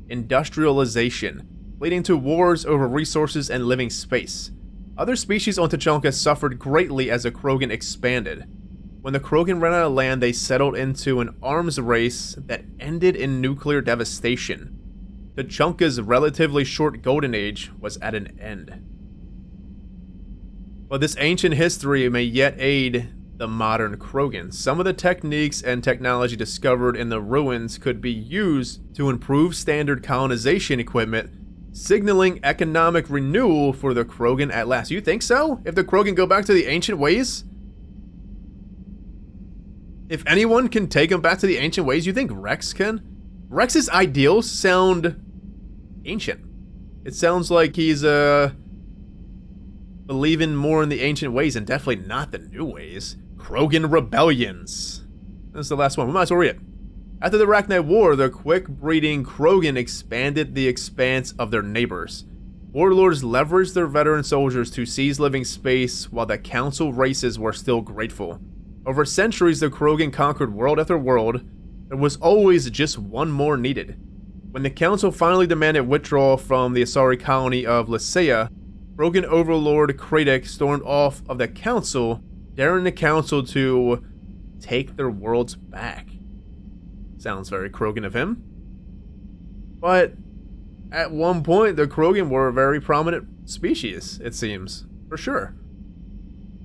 industrialization, leading to wars over resources and living space. Other species on Tuchanka suffered greatly as the Krogan expanded. When the Krogan ran out of land, they settled into an arms race that ended in nuclear devastation. Tuchanka's relatively short golden age was at an end. But this ancient history may yet aid the modern Krogan. Some of the techniques and technology discovered in the ruins could be used to improve standard colonization equipment, signaling economic renewal for the Krogan at last. You think so? If the Krogan go back to the ancient ways? If anyone can take them back to the ancient ways, you think Rex can? Rex's ideals sound ancient. It sounds like he's believing more in the ancient ways and definitely not the new ways. Krogan rebellions. That's the last one. We might as well read it. After the Arachnid War, the quick-breeding Krogan expanded the expanse of their neighbors. Warlords leveraged their veteran soldiers to seize living space while the council races were still grateful. Over centuries, the Krogan conquered world after world. There was always just one more needed. When the council finally demanded withdrawal from the Asari colony of Lycia, Krogan overlord Kradek stormed off of the council, daring the council to take their worlds back. Sounds very Krogan of him. But at one point, the Krogan were a very prominent species, it seems, for sure.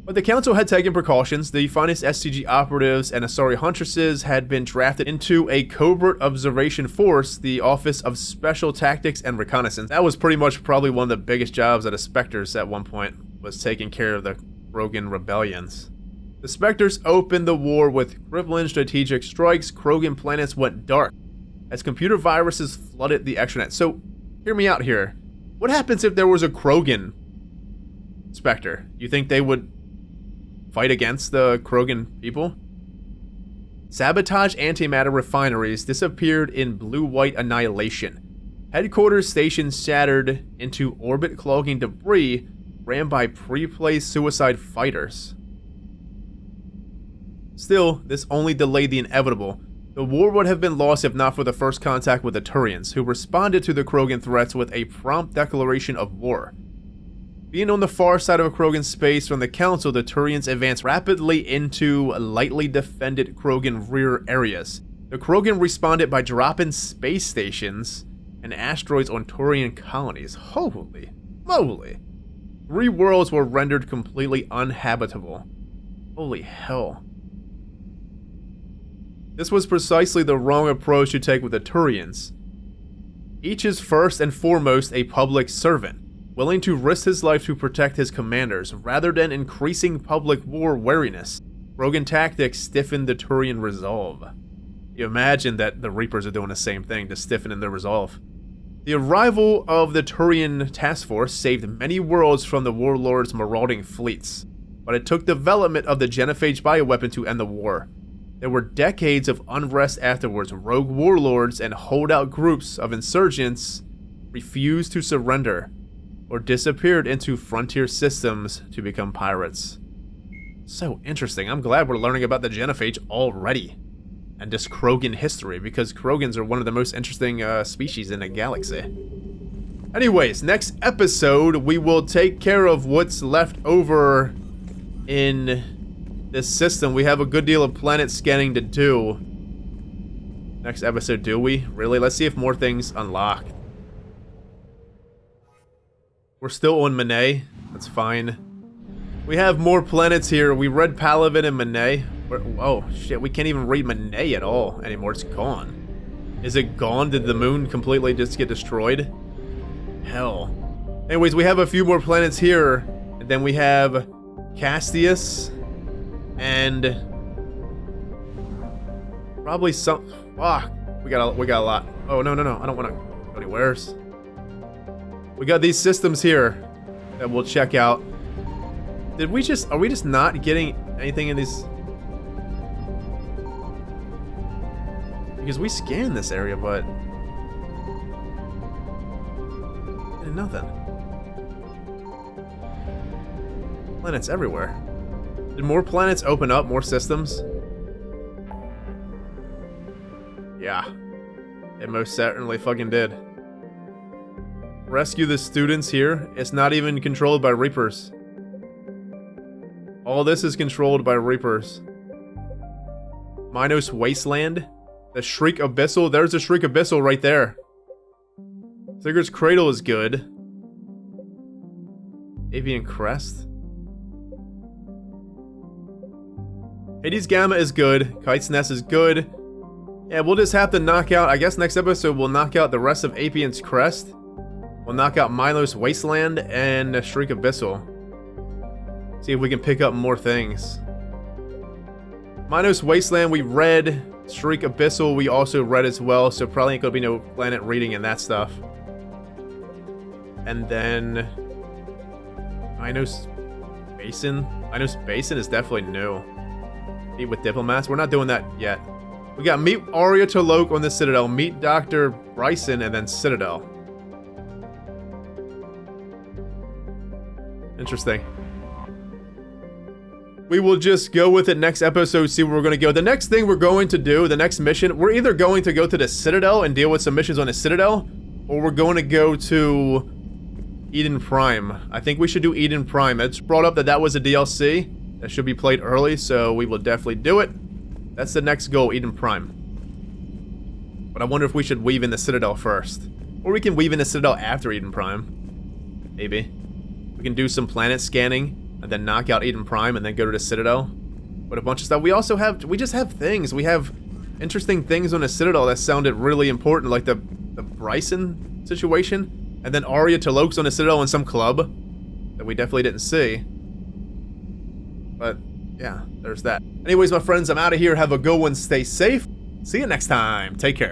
But the council had taken precautions. The finest SCG operatives and Asari huntresses had been drafted into a covert observation force, the Office of Special Tactics and Reconnaissance. That was pretty much probably one of the biggest jobs at the Spectres at one point, was taking care of the Krogan rebellions. The Spectres opened the war with crippling strategic strikes. Krogan planets went dark as computer viruses flooded the extranet. So, hear me out here. What happens if there was a Krogan Spectre? You think they would fight against the Krogan people? Sabotage antimatter refineries disappeared in blue-white annihilation. Headquarters stations shattered into orbit-clogging debris ran by pre-placed suicide fighters. Still, this only delayed the inevitable. The war would have been lost if not for the first contact with the Turians, who responded to the Krogan threats with a prompt declaration of war. Being on the far side of a Krogan space from the Council, the Turians advance rapidly into lightly defended Krogan rear areas. The Krogan responded by dropping space stations and asteroids on Turian colonies. Holy moly. 3 worlds were rendered completely uninhabitable. Holy hell. This was precisely the wrong approach to take with the Turians. Each is first and foremost a public servant, willing to risk his life to protect his commanders, rather than increasing public war wariness. Krogan tactics stiffened the Turian resolve. You imagine that the Reapers are doing the same thing, just stiffening their resolve. The arrival of the Turian task force saved many worlds from the warlords' marauding fleets, but it took development of the genophage bioweapon to end the war. There were decades of unrest afterwards. Rogue warlords and holdout groups of insurgents refused to surrender or disappeared into frontier systems to become pirates. So interesting. I'm glad we're learning about the genophage already and just Krogan history, because Krogans are one of the most interesting species in the galaxy. Anyways, next episode we will take care of what's left over in this system. We have a good deal of planet scanning to do. Next episode, do we? Really? Let's see if more things unlock. We're still on MELE. That's fine. We have more planets here. We read palaven and MELE. Oh, shit. We can't even read MELE at all anymore. It's gone. Is it gone? Did the moon completely just get destroyed? Hell. Anyways, we have a few more planets here. And then we have Castius. And probably some. Fuck. We got a lot. Oh, no. I don't want to go anywheres. We got these systems here that we'll check out. Are we just not getting anything in these? Because we scanned this area, but nothing. Planets everywhere. Did more planets open up, more systems? Yeah. It most certainly fucking did. Rescue the students here. It's not even controlled by Reapers. All this is controlled by Reapers. Minos Wasteland. The Shriek Abyssal. There's the Shriek Abyssal right there. Sigurd's Cradle is good. Avian Crest. Hades Gamma is good. Kite's Nest is good. Yeah, we'll just have to knock out, I guess next episode we'll knock out the rest of Apian's Crest. We'll knock out Milos Wasteland and Shriek Abyssal. See if we can pick up more things. Minos Wasteland we read. Shriek Abyssal we also read as well, so probably ain't gonna be no planet reading and that stuff. And then Minos Basin. Minos Basin is definitely new. Meet with diplomats. We're not doing that yet. We got meet Arya Tolok on the Citadel, meet Dr. Bryson, and then Citadel. Interesting. We will just go with it next episode, see where we're going to go. The next thing we're going to do, the next mission, we're either going to go to the Citadel and deal with some missions on the Citadel, or we're going to go to Eden Prime. I think we should do Eden Prime. It's brought up that that was a DLC that should be played early, so we will definitely do it. That's the next goal, Eden Prime. But I wonder if we should weave in the Citadel first. Or we can weave in the Citadel after Eden Prime. Maybe. We can do some planet scanning, and then knock out Eden Prime, and then go to the Citadel. But a bunch of stuff. We also have, we just have things. We have interesting things on the Citadel that sounded really important, like the Bryson situation. And then Arya Tolok's on the Citadel in some club that we definitely didn't see. But yeah, there's that. Anyways, my friends, I'm out of here. Have a good one. Stay safe. See you next time. Take care.